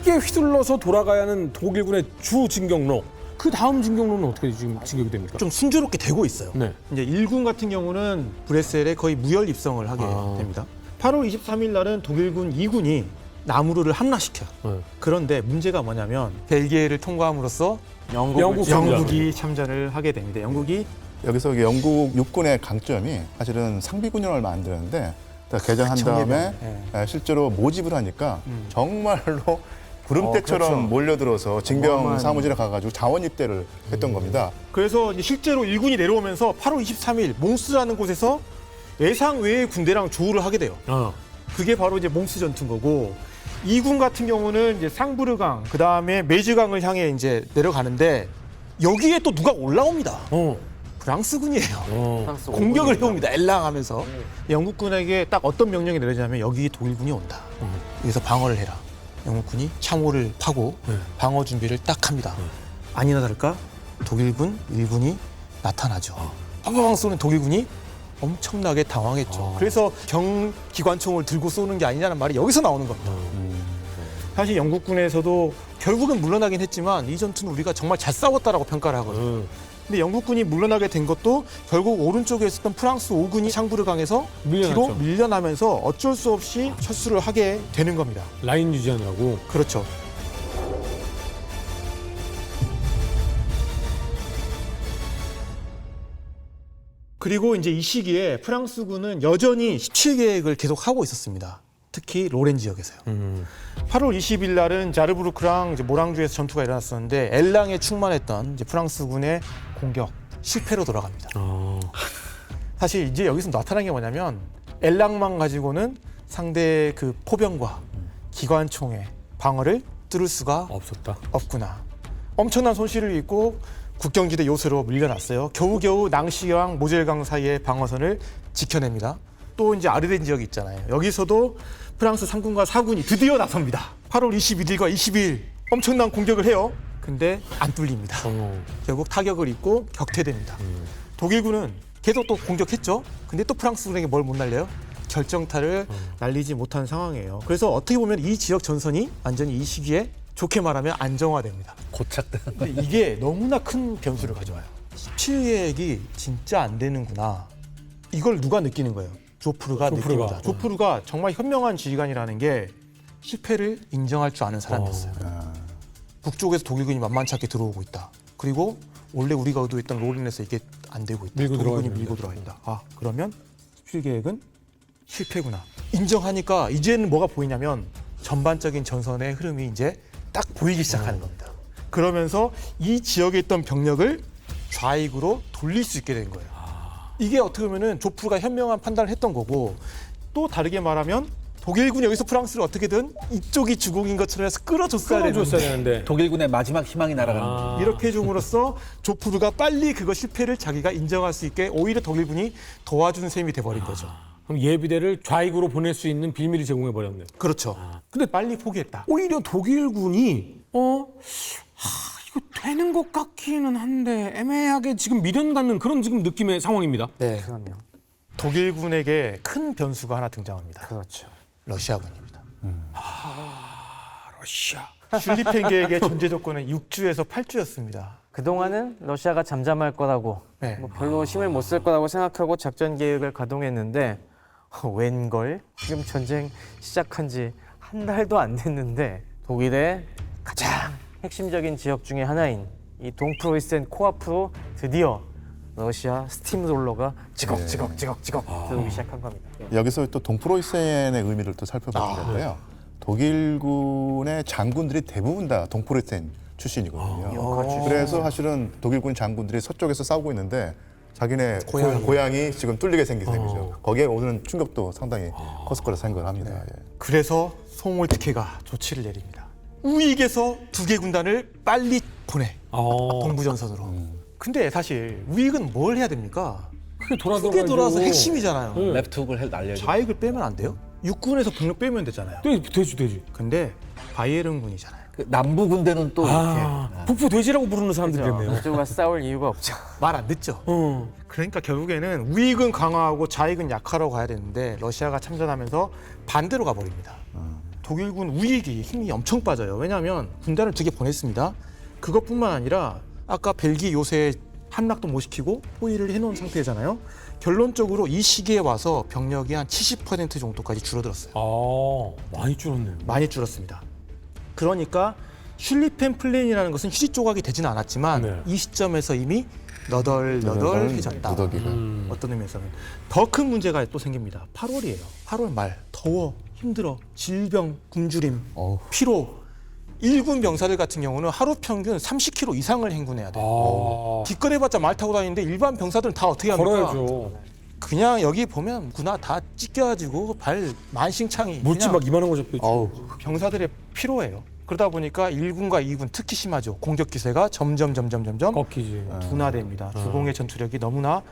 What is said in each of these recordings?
크게 휘둘러서 돌아가야 하는 독일군의 주 진격로. 그 다음 진격로는 어떻게 지금 진격이 됩니까? 좀 순조롭게 되고 있어요. 네. 이제 1군 같은 경우는 브레셀에 거의 무혈 입성을 하게 됩니다. 8월 23일 날은 독일군 2군이 나무르를 함락시켜요. 네. 그런데 문제가 뭐냐면 벨기에를 통과함으로써 영국 영국이 참전을 하게 됩니다. 영국이 여기서 영국 육군의 강점이 사실은 상비군이 얼마 안 되는데 개전한 다음에 실제로 모집을 하니까 정말로 구름대처럼 그렇죠. 몰려들어서 징병 어마어마한. 사무실에 가가지고 자원 입대를 했던 겁니다. 그래서 이제 실제로 1군이 내려오면서 8월 23일 몽스라는 곳에서 예상 외의 군대랑 조우를 하게 돼요. 그게 바로 이제 몽스 전투인 거고 2군 같은 경우는 이제 상부르강 그다음에 메즈강을 향해 이제 내려가는데 여기에 또 누가 올라옵니다. 프랑스군이에요. 프랑스 공격을 해옵니다. 엘랑하면서 영국군에게 딱 어떤 명령이 내려지냐면 여기 독일군이 온다. 여기서 방어를 해라. 영국군이 창호를 파고 방어 준비를 딱 합니다. 아니나 다를까 독일군 1군이 나타나죠. 빵빵빵 쏘는 독일군이 엄청나게 당황했죠. 그래서 경기관총을 들고 쏘는 게 아니냐는 말이 여기서 나오는 겁니다. 사실 영국군에서도 결국은 물러나긴 했지만 이 전투는 우리가 정말 잘 싸웠다라고 평가를 하거든요. 근데 영국군이 물러나게 된 것도 결국 오른쪽에 있었던 프랑스 5군이 샹부르강에서 밀려났죠. 뒤로 밀려나면서 어쩔 수 없이 철수를 하게 되는 겁니다. 라인 유지하느라고. 그렇죠. 그리고 이제 이 시기에 프랑스군은 여전히 17계획을 계속 하고 있었습니다. 특히 로렌 지역에서요. 8월 20일 날은 자르부르크랑 이제 모랑주에서 전투가 일어났었는데 엘랑에 충만했던 이제 프랑스군의 공격 실패로 돌아갑니다. 사실 이제 여기서 나타난 게 뭐냐면 엘랑만 가지고는 상대의 그 포병과 기관총의 방어를 뚫을 수가 없었다. 없구나. 엄청난 손실을 입고 국경지대 요새로 밀려났어요. 겨우겨우 낭시강, 모젤강 사이의 방어선을 지켜냅니다. 또 이제 아르덴 지역이 있잖아요. 여기서도 프랑스 3군과 4군이 드디어 나섭니다. 8월 21일과 22일 엄청난 공격을 해요. 근데 안 뚫립니다. 결국 타격을 입고 격퇴됩니다. 독일군은 계속 또 공격했죠. 근데 또 프랑스군에게 뭘 못 날려요? 결정타를 날리지 못한 상황이에요. 그래서 어떻게 보면 이 지역 전선이 완전히 이 시기에 좋게 말하면 안정화됩니다. 고착된. 근데 이게 너무나 큰 변수를 가져와요. 17계획이 진짜 안 되는구나. 이걸 누가 느끼는 거예요? 조프르가 느낍니다. 조프르가 정말 현명한 지휘관이라는 게 실패를 인정할 줄 아는 사람이었어요. 북쪽에서 독일군이 만만치 않게 들어오고 있다. 그리고 원래 우리가 의도했던 로렌에서 이게 안 되고 있다. 독일군이 밀고 들어와 있다. 아, 그러면 17계획은 실패구나. 인정하니까 이제는 뭐가 보이냐면 전반적인 전선의 흐름이 이제 딱 보이기 시작하는 겁니다. 그러면서 이 지역에 있던 병력을 좌익으로 돌릴 수 있게 된 거예요. 이게 어떻게 보면은 조프가 현명한 판단을 했던 거고 또 다르게 말하면 독일군이 여기서 프랑스를 어떻게든 이쪽이 주공인 것처럼 해서 끌어줬어야 되는데 독일군의 마지막 희망이 날아가는 거죠. 이렇게 해줌으로써 조프르가 빨리 그거 실패를 자기가 인정할 수 있게 오히려 독일군이 도와준 셈이 돼버린 거죠. 그럼 예비대를 좌익으로 보낼 수 있는 빌미를 제공해 버렸네. 그렇죠. 근데 빨리 포기했다. 오히려 독일군이 이거 되는 것 같기는 한데 애매하게 지금 미련받는 그런 지금 느낌의 상황입니다. 네. 그럼요. 독일군에게 큰 변수가 하나 등장합니다. 그렇죠. 러시아군입니다. 러시아. 슐리펜계획의 존재 조건은 6주에서 8주였습니다. 그동안은 러시아가 잠잠할 거라고 네. 뭐 별로 힘을 못 쓸 거라고 생각하고 작전 계획을 가동했는데 웬걸 지금 전쟁 시작한 지 한 달도 안 됐는데 독일의 가장 핵심적인 지역 중에 하나인 이 동프로이센 코앞으로 드디어 러시아 스팀롤러가 지걱지걱 들어오기 시작한 겁니다. 여기서 또 동프로이센의 의미를 또 살펴볼 텐데요. 독일군의 장군들이 대부분 다 동프로이센 출신이거든요. 그래서 사실은 독일군 장군들이 서쪽에서 싸우고 있는데 자기네 고향이 지금 뚫리게 생긴 셈이죠. 거기에 오는 충격도 상당히 컸을 거라 생각을 합니다. 예. 그래서 송홀트케가 조치를 내립니다. 우익에서 두 개 군단을 빨리 보내. 동부전선으로. 근데 사실 우익은 뭘 해야 됩니까? 크게 크게 돌아서 핵심이잖아요. 랩툭을 날려줘. 좌익을 빼면 안 돼요? 육군에서 병력 빼면 되잖아요. 되지. 근데 바이에른 군이잖아요. 그 남부 군대는 또 북부 돼지라고 부르는 사람들이 있네요. 이쪽과 싸울 이유가 없죠. 말 안 듣죠. 그러니까 결국에는 우익은 강화하고 좌익은 약화로 가야 되는데 러시아가 참전하면서 반대로 가버립니다. 독일군 우익이 힘이 엄청 빠져요. 왜냐하면 군단을 2개 보냈습니다. 그것뿐만 아니라 아까 벨기 요새 함락도 못 시키고 포위를 해놓은 상태잖아요. 결론적으로 이 시기에 와서 병력이 한 70% 정도까지 줄어들었어요. 많이 줄었네요. 많이 줄었습니다. 그러니까 슐리펜 플랜이라는 것은 휴지 조각이 되지는 않았지만 네. 이 시점에서 이미 너덜너덜해졌다. 누더기가. 어떤 의미에서는 더 큰 문제가 또 생깁니다. 8월이에요. 8월 말 더워 힘들어 질병 굶주림 어우. 피로 일군 병사들 같은 경우는 하루 평균 30km 이상을 행군해야 돼요. 기껏해봤자 말 타고 다니는데 일반 병사들은 다 어떻게 합니까? 걸어야죠. 그냥 여기 보면 구나 다 찢겨가지고 발 만신창이 물집 그냥 막 이만한 거 잡혀 있죠. 어우. 병사들의 피로예요. 그러다 보니까 1군과 2군 특히 심하죠. 공격 기세가 점점 꺾이지. 둔화됩니다. 주공의 전투력이 너무나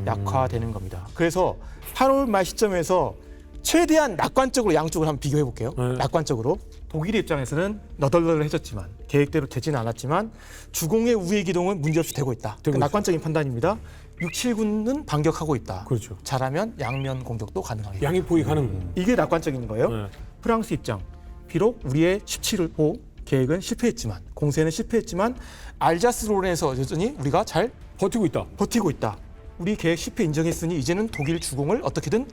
약화되는 겁니다. 그래서 8월 말 시점에서 최대한 낙관적으로 양쪽을 한번 비교해 볼게요. 네. 낙관적으로 독일의 입장에서는 너덜너덜해졌지만 계획대로 되지는 않았지만 주공의 우회 기동은 문제없이 되고 있다. 되고 낙관적인 판단입니다. 6, 7군은 반격하고 있다. 그렇죠. 잘하면 양면 공격도 가능하겠다. 양이 포위 가능. 이게 낙관적인 거예요. 네. 프랑스 입장. 비록 우리의 17호 계획은 실패했지만 공세는 실패했지만 알자스 론에서 여전히 우리가 잘 버티고 있다. 버티고 있다. 우리 계획 실패 인정했으니 이제는 독일 주공을 어떻게든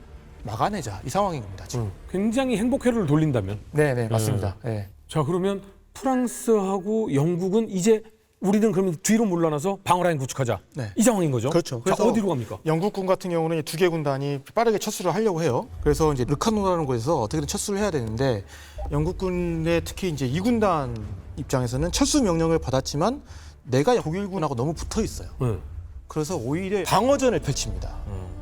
막아내자. 이 상황인 겁니다. 지금. 굉장히 행복 회로를 돌린다면. 네, 맞습니다. 네. 자, 그러면 프랑스하고 영국은 이제 우리는 그러면 뒤로 물러나서 방어라인 구축하자. 네. 이 상황인 거죠. 그렇죠. 자, 그래서 어디로 갑니까? 영국군 같은 경우는 2개 군단이 빠르게 철수를 하려고 해요. 그래서 이제 르카노라는 곳에서 어떻게든 철수를 해야 되는데 영국군의 특히 이제 2군단 입장에서는 철수 명령을 받았지만 내가 독일군하고 너무 붙어 있어요. 네. 그래서 오히려 방어전을 펼칩니다.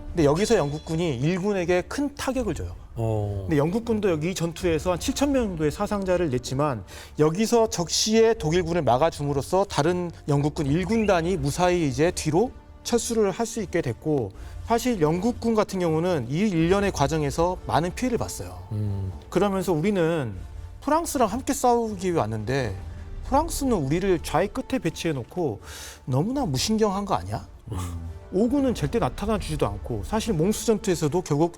근데 여기서 영국군이 1군에게 큰 타격을 줘요. 근데 영국군도 여기 전투에서 한 7천 명 정도의 사상자를 냈지만 여기서 적시에 독일군을 막아줌으로써 다른 영국군 1군단이 무사히 이제 뒤로 철수를 할 수 있게 됐고 사실 영국군 같은 경우는 이 일련의 과정에서 많은 피해를 봤어요. 그러면서 우리는 프랑스랑 함께 싸우기 위해 왔는데 프랑스는 우리를 좌의 끝에 배치해 놓고 너무나 무신경한 거 아니야? 5군은 절대 나타나 주지도 않고 사실 몽수 전투에서도 결국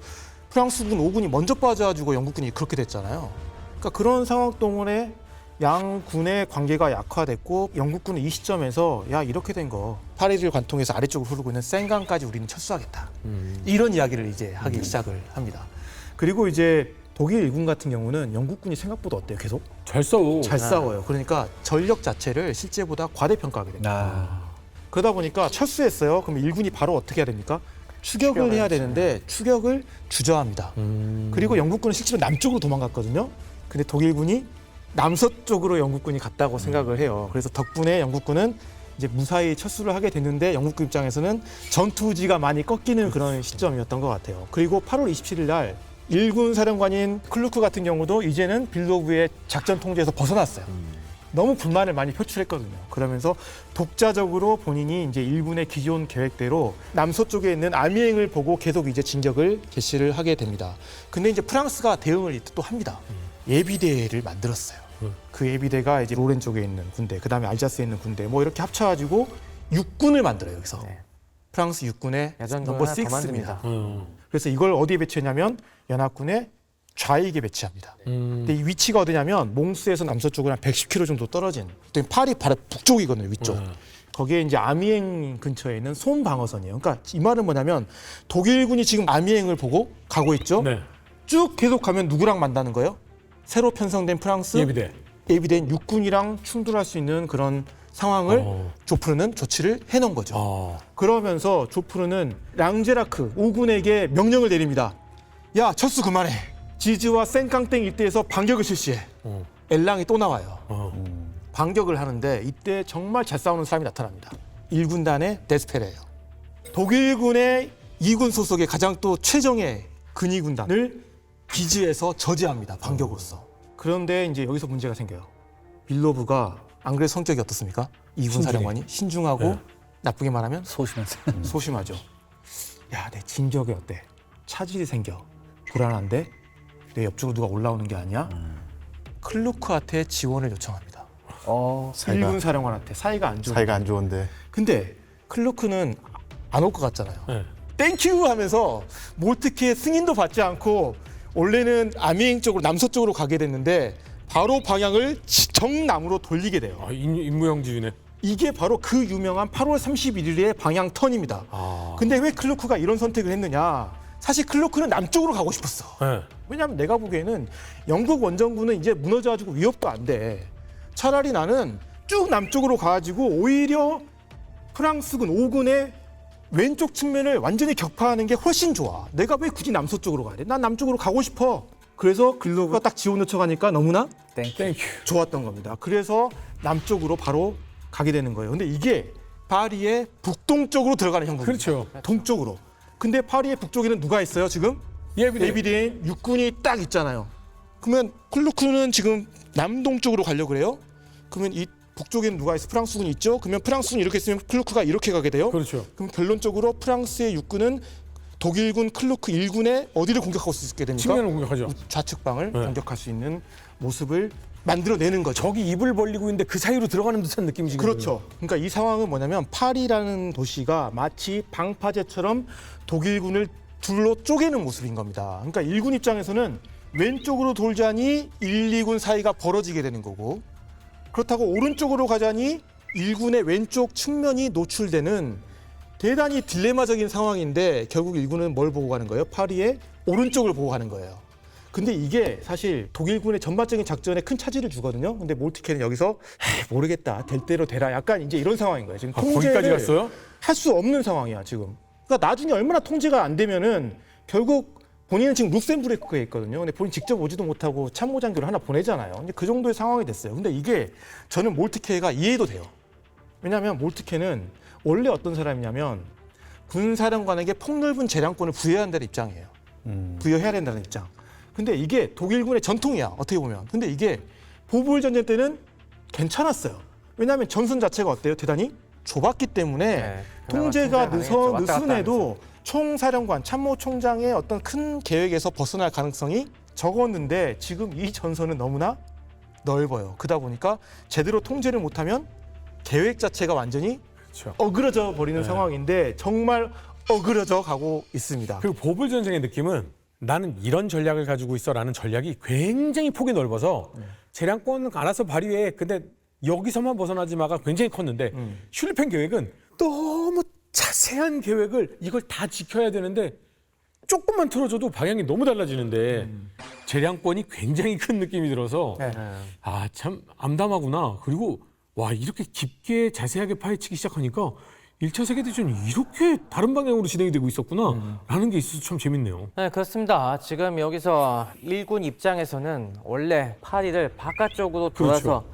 프랑스군 5군이 먼저 빠져가지고 영국군이 그렇게 됐잖아요. 그러니까 그런 상황 동안에 양 군의 관계가 약화됐고 영국군은 이 시점에서 야 이렇게 된 거 파리를 관통해서 아래쪽으로 흐르고 있는 센강까지 우리는 철수하겠다. 이런 이야기를 이제 하기 시작을 합니다. 그리고 이제 독일 일군 같은 경우는 영국군이 생각보다 어때요? 계속 잘 싸워. 잘 싸워요. 그러니까 전력 자체를 실제보다 과대평가하게 됩니다. 그러다 보니까 철수했어요. 그럼 일군이 바로 어떻게 해야 됩니까? 추격을 해야 되는데 추격을 주저합니다. 그리고 영국군은 실제로 남쪽으로 도망갔거든요. 근데 독일군이 남서쪽으로 영국군이 갔다고 생각을 해요. 그래서 덕분에 영국군은 이제 무사히 철수를 하게 됐는데 영국군 입장에서는 전투지가 많이 꺾이는 그런 시점이었던 것 같아요. 그리고 8월 27일 날 일군 사령관인 클루크 같은 경우도 이제는 빌로브의 작전 통제에서 벗어났어요. 너무 불만을 많이 표출했거든요. 그러면서 독자적으로 본인이 이제 일군의 기존 계획대로 남서쪽에 있는 아미행을 보고 계속 이제 진격을 개시를 하게 됩니다. 근데 이제 프랑스가 대응을 또 합니다. 예비대를 만들었어요. 그 예비대가 이제 로렌 쪽에 있는 군대, 그다음에 알자스에 있는 군대, 뭐 이렇게 합쳐가지고 육군을 만들어요. 여기서 프랑스 육군의 야전군을 넘버 하나 더 6입니다. 만듭니다. 그래서 이걸 어디에 배치했냐면 연합군의 좌익에 배치합니다. 근데 이 위치가 어디냐면 몽스에서 남서쪽으로 한 110km 정도 떨어진 파리 바로 북쪽이거든요. 위쪽. 거기에 이제 아미행 근처에 있는 솜 방어선이에요. 그러니까 이 말은 뭐냐면 독일군이 지금 아미행을 보고 가고 있죠. 네. 쭉 계속 가면 누구랑 만나는 거예요? 새로 편성된 프랑스 예비대. 예비된 육군이랑 충돌할 수 있는 그런 상황을 조프르는 조치를 해놓은 거죠. 그러면서 조프르는 랑제라크 5군에게 명령을 내립니다. 야, 철수 그만해. 지즈와 센깡땡 일대에서 반격을 실시해. 엘랑이 또 나와요. 반격을 하는데 이때 정말 잘 싸우는 사람이 나타납니다. 1군단의 데스페레예요. 독일군의 2군 소속의 가장 또 최정예 근위군단을 기지에서 저지합니다. 반격으로서. 그런데 이제 여기서 문제가 생겨요. 빌로브가 안 그래도 성격이 어떻습니까? 2군 사령관이 신중하고 네. 나쁘게 말하면 소심하세요. 소심하죠. 야, 내 진격이 어때? 차질이 생겨. 불안한데 내 옆쪽으로 누가 올라오는 게 아니야? 클루크한테 지원을 요청합니다. 사이가 1군 사령관한테 사이가 안 좋은. 사이가 안 좋은데 근데 클루크는 안 올 것 같잖아요. 네. 땡큐 하면서 뭐 어떻게 승인도 받지 않고 원래는 아미행 쪽으로 남서쪽으로 가게 됐는데 바로 방향을 정남으로 돌리게 돼요. 아, 인무영지유네. 이게 바로 그 유명한 8월 31일의 방향 턴입니다. 근데 왜 클로크가 이런 선택을 했느냐? 사실 클로크는 남쪽으로 가고 싶었어. 네. 왜냐하면 내가 보기에는 영국 원정부는 이제 무너져가지고 위협도 안 돼. 차라리 나는 쭉 남쪽으로 가가지고 오히려 프랑스군 5군의 왼쪽 측면을 완전히 격파하는 게 훨씬 좋아. 내가 왜 굳이 남서쪽으로 가야 돼? 난 남쪽으로 가고 싶어. 그래서 클로크가 딱 지원 요청하니까 너무나 땡큐. 좋았던 겁니다. 그래서 남쪽으로 바로 가게 되는 거예요. 근데 이게 파리의 북동쪽으로 들어가는 형국입니다. 그렇죠. 동쪽으로. 근데 파리의 북쪽에는 누가 있어요? 지금 예비대인 육군이 딱 있잖아요. 그러면 클로크는 지금 남동쪽으로 가려고 그래요? 그러면 이 북쪽에는 누가 있어? 프랑스군이 있죠? 그러면 프랑스군이 이렇게 있으면 클로크가 이렇게 가게 돼요? 그렇죠. 그럼 결론적으로 프랑스의 육군은 독일군 클로크 1군의 어디를 공격할 수 있게 됩니까? 측면을 공격하죠. 좌측방을 네. 공격할 수 있는 모습을 만들어내는 거죠. 저기 입을 벌리고 있는데 그 사이로 들어가는 듯한 느낌이 지금. 그렇죠. 그러니까 이 상황은 뭐냐면 파리라는 도시가 마치 방파제처럼 독일군을 둘로 쪼개는 모습인 겁니다. 그러니까 1군 입장에서는 왼쪽으로 돌자니 1, 2군 사이가 벌어지게 되는 거고, 그렇다고 오른쪽으로 가자니 1군의 왼쪽 측면이 노출되는 대단히 딜레마적인 상황인데 결국 1군은 뭘 보고 가는 거예요? 파리의 오른쪽을 보고 가는 거예요. 근데 이게 사실 독일군의 전반적인 작전에 큰 차질을 주거든요. 근데 몰트케는 여기서 모르겠다, 될 대로 되라, 약간 이제 이런 상황인 거예요. 지금 거기까지 통제를 갔어요? 할 수 없는 상황이야 지금. 그러니까 나중에 얼마나 통제가 안 되면은 결국 본인은 지금 룩셈부르크에 있거든요. 근데 본인 직접 오지도 못하고 참모장교를 하나 보내잖아요. 근데 그 정도의 상황이 됐어요. 근데 이게 저는 몰트케가 이해도 돼요. 왜냐하면 몰트케는 원래 어떤 사람이냐면 군사령관에게 폭넓은 재량권을 부여해야 한다는 입장이에요. 부여해야 된다는 입장. 근데 이게 독일군의 전통이야, 어떻게 보면. 근데 이게 보부일 전쟁 때는 괜찮았어요. 왜냐하면 전선 자체가 어때요? 대단히 좁았기 때문에 네, 통제가 그나마 통제가 가능했죠. 왔다 갔다 느슨해도 총사령관, 참모총장의 어떤 큰 계획에서 벗어날 가능성이 적었는데 지금 이 전선은 너무나 넓어요. 그러다 보니까 제대로 통제를 못하면 계획 자체가 완전히 그렇죠. 어그러져 버리는 네. 상황인데 정말 어그러져 가고 있습니다. 그리고 보불 전쟁의 느낌은 나는 이런 전략을 가지고 있어라는 전략이 굉장히 폭이 넓어서 재량권은 알아서 발휘해. 근데 여기서만 벗어나지 마가 굉장히 컸는데 슐리펜 계획은 너무 자세한 계획을 이걸 다 지켜야 되는데 조금만 틀어줘도 방향이 너무 달라지는데 재량권이 굉장히 큰 느낌이 들어서 네. 아, 참 암담하구나. 그리고 와, 이렇게 깊게 자세하게 파헤치기 시작하니까 1차 세계대전이 이렇게 다른 방향으로 진행이 되고 있었구나 라는 게 있어서 참 재밌네요. 네, 그렇습니다. 지금 여기서 일군 입장에서는 원래 파리를 바깥쪽으로 돌아서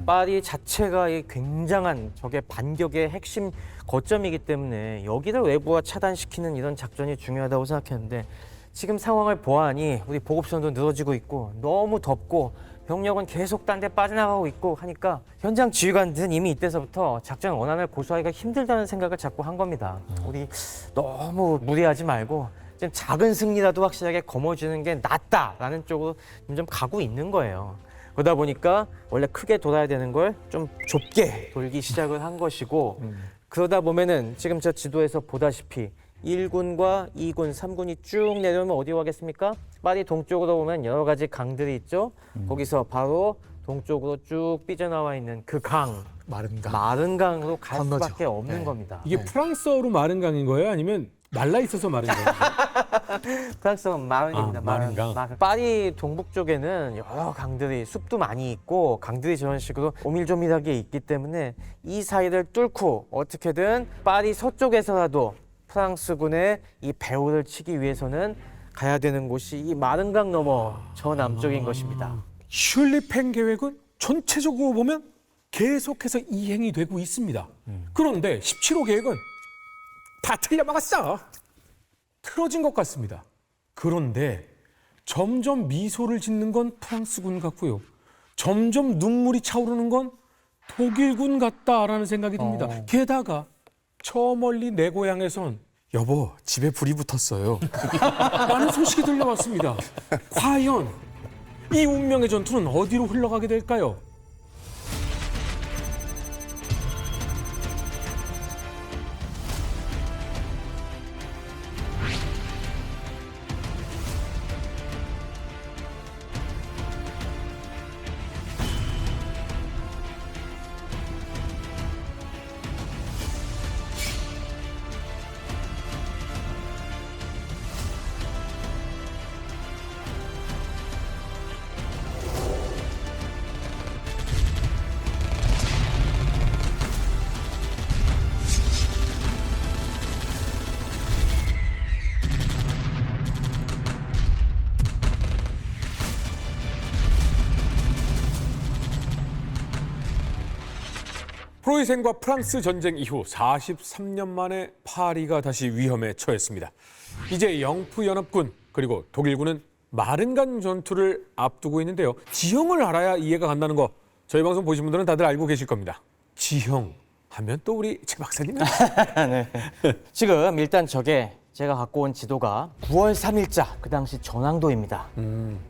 파리 자체가 이 굉장한 적의 반격의 핵심 거점이기 때문에 여기를 외부와 차단시키는 이런 작전이 중요하다고 생각했는데 지금 상황을 보아하니 우리 보급선도 늘어지고 있고 너무 덥고 병력은 계속 딴 데 빠져나가고 있고 하니까 현장 지휘관들은 이미 이때서부터 작전 원안을 고수하기가 힘들다는 생각을 자꾸 한 겁니다. 우리 너무 무리하지 말고 좀 작은 승리라도 확실하게 거머쥐는 게 낫다라는 쪽으로 좀 가고 있는 거예요. 그러다 보니까 원래 크게 돌아야 되는 걸 좀 좁게 돌기 시작을 한 것이고 그러다 보면은 지금 저 지도에서 보다시피 1군과 2군, 3군이 쭉 내려오면 어디 가겠습니까? 파리 동쪽으로 보면 여러 가지 강들이 있죠. 거기서 바로 동쪽으로 쭉 삐져나와 있는 그 강, 마른 강으로 갈 건너죠. 수밖에 없는 네. 겁니다. 이게 프랑스어로 마른 강인 거예요? 아니면 말라 있어서 마른 강인 거예요? 프랑스어는 마른입니다. 아, 마른 강. 파리 동북 쪽에는 여러 강들이 숲도 많이 있고 강들이 저런 식으로 오밀조밀하게 있기 때문에 이 사이를 뚫고 어떻게든 파리 서쪽에서라도 프랑스군의 이 배후를 치기 위해서는 가야 되는 곳이 이 마른 강 너머 저 남쪽인 것입니다. 슐리펜 계획은 전체적으로 보면 계속해서 이행이 되고 있습니다. 그런데 17호 계획은 다 틀려막았어. 틀어진 것 같습니다. 그런데 점점 미소를 짓는 건 프랑스군 같고요. 점점 눈물이 차오르는 건 독일군 같다라는 생각이 듭니다. 게다가 저 멀리 내 고향에선 여보, 집에 불이 붙었어요. 라는 소식이 들려왔습니다. 과연 이 운명의 전투는 어디로 흘러가게 될까요? 프로이센과 프랑스 전쟁 이후 43년 만에 파리가 다시 위험에 처했습니다. 이제 영프연합군 그리고 독일군은 마른간 전투를 앞두고 있는데요. 지형을 알아야 이해가 간다는 거 저희 방송 보신 분들은 다들 알고 계실 겁니다. 지형 하면 또 우리 최 박사님은 네. 지금 일단 저게 제가 갖고 온 지도가 9월 3일자 그 당시 전황도입니다.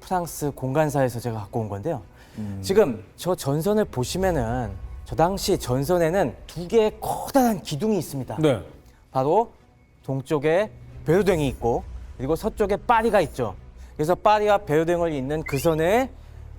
프랑스 공간사에서 제가 갖고 온 건데요. 지금 저 전선을 보시면은 저 당시 전선에는 두 개의 커다란 기둥이 있습니다. 네. 바로 동쪽에 베르댕이 있고 그리고 서쪽에 파리가 있죠. 그래서 파리와 베르댕을 잇는 그 선에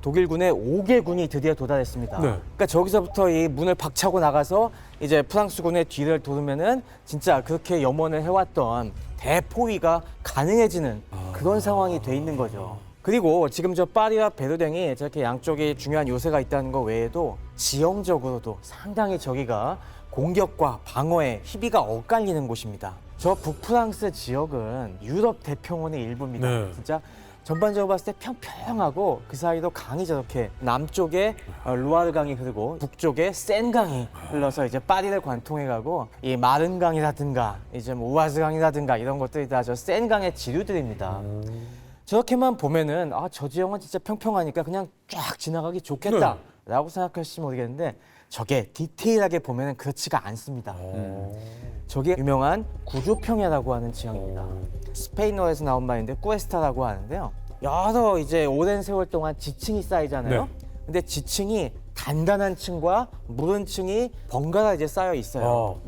독일군의 5개 군이 드디어 도달했습니다. 네. 그러니까 저기서부터 이 문을 박차고 나가서 이제 프랑스군의 뒤를 도르면은 진짜 그렇게 염원을 해왔던 대포위가 가능해지는 그런 상황이 돼 있는 거죠. 그리고 지금 저 파리와 베르댕이 저렇게 양쪽에 중요한 요새가 있다는 거 외에도 지형적으로도 상당히 저기가 공격과 방어에 희비가 엇갈리는 곳입니다. 저 북프랑스 지역은 유럽 대평원의 일부입니다. 네. 진짜 전반적으로 봤을 때 평평하고 그 사이로 강이 저렇게 남쪽에 루아르 강이 흐르고 북쪽에 센 강이 흘러서 이제 파리를 관통해 가고 이 마른 강이라든가 이제 뭐 우아즈 강이라든가 이런 것들이 다 저 센 강의 지류들입니다. 저렇게만 보면은 아, 저 지형은 진짜 평평하니까 그냥 쫙 지나가기 좋겠다라고 생각하실지 모르겠는데 저게 디테일하게 보면은 그렇지가 않습니다. 저게 유명한 구조평야라고 하는 지형입니다. 스페인어에서 나온 말인데 꾸에스타라고 하는데요. 여러 이제 오랜 세월 동안 지층이 쌓이잖아요. 네. 근데 지층이 단단한 층과 무른 층이 번갈아 이제 쌓여 있어요.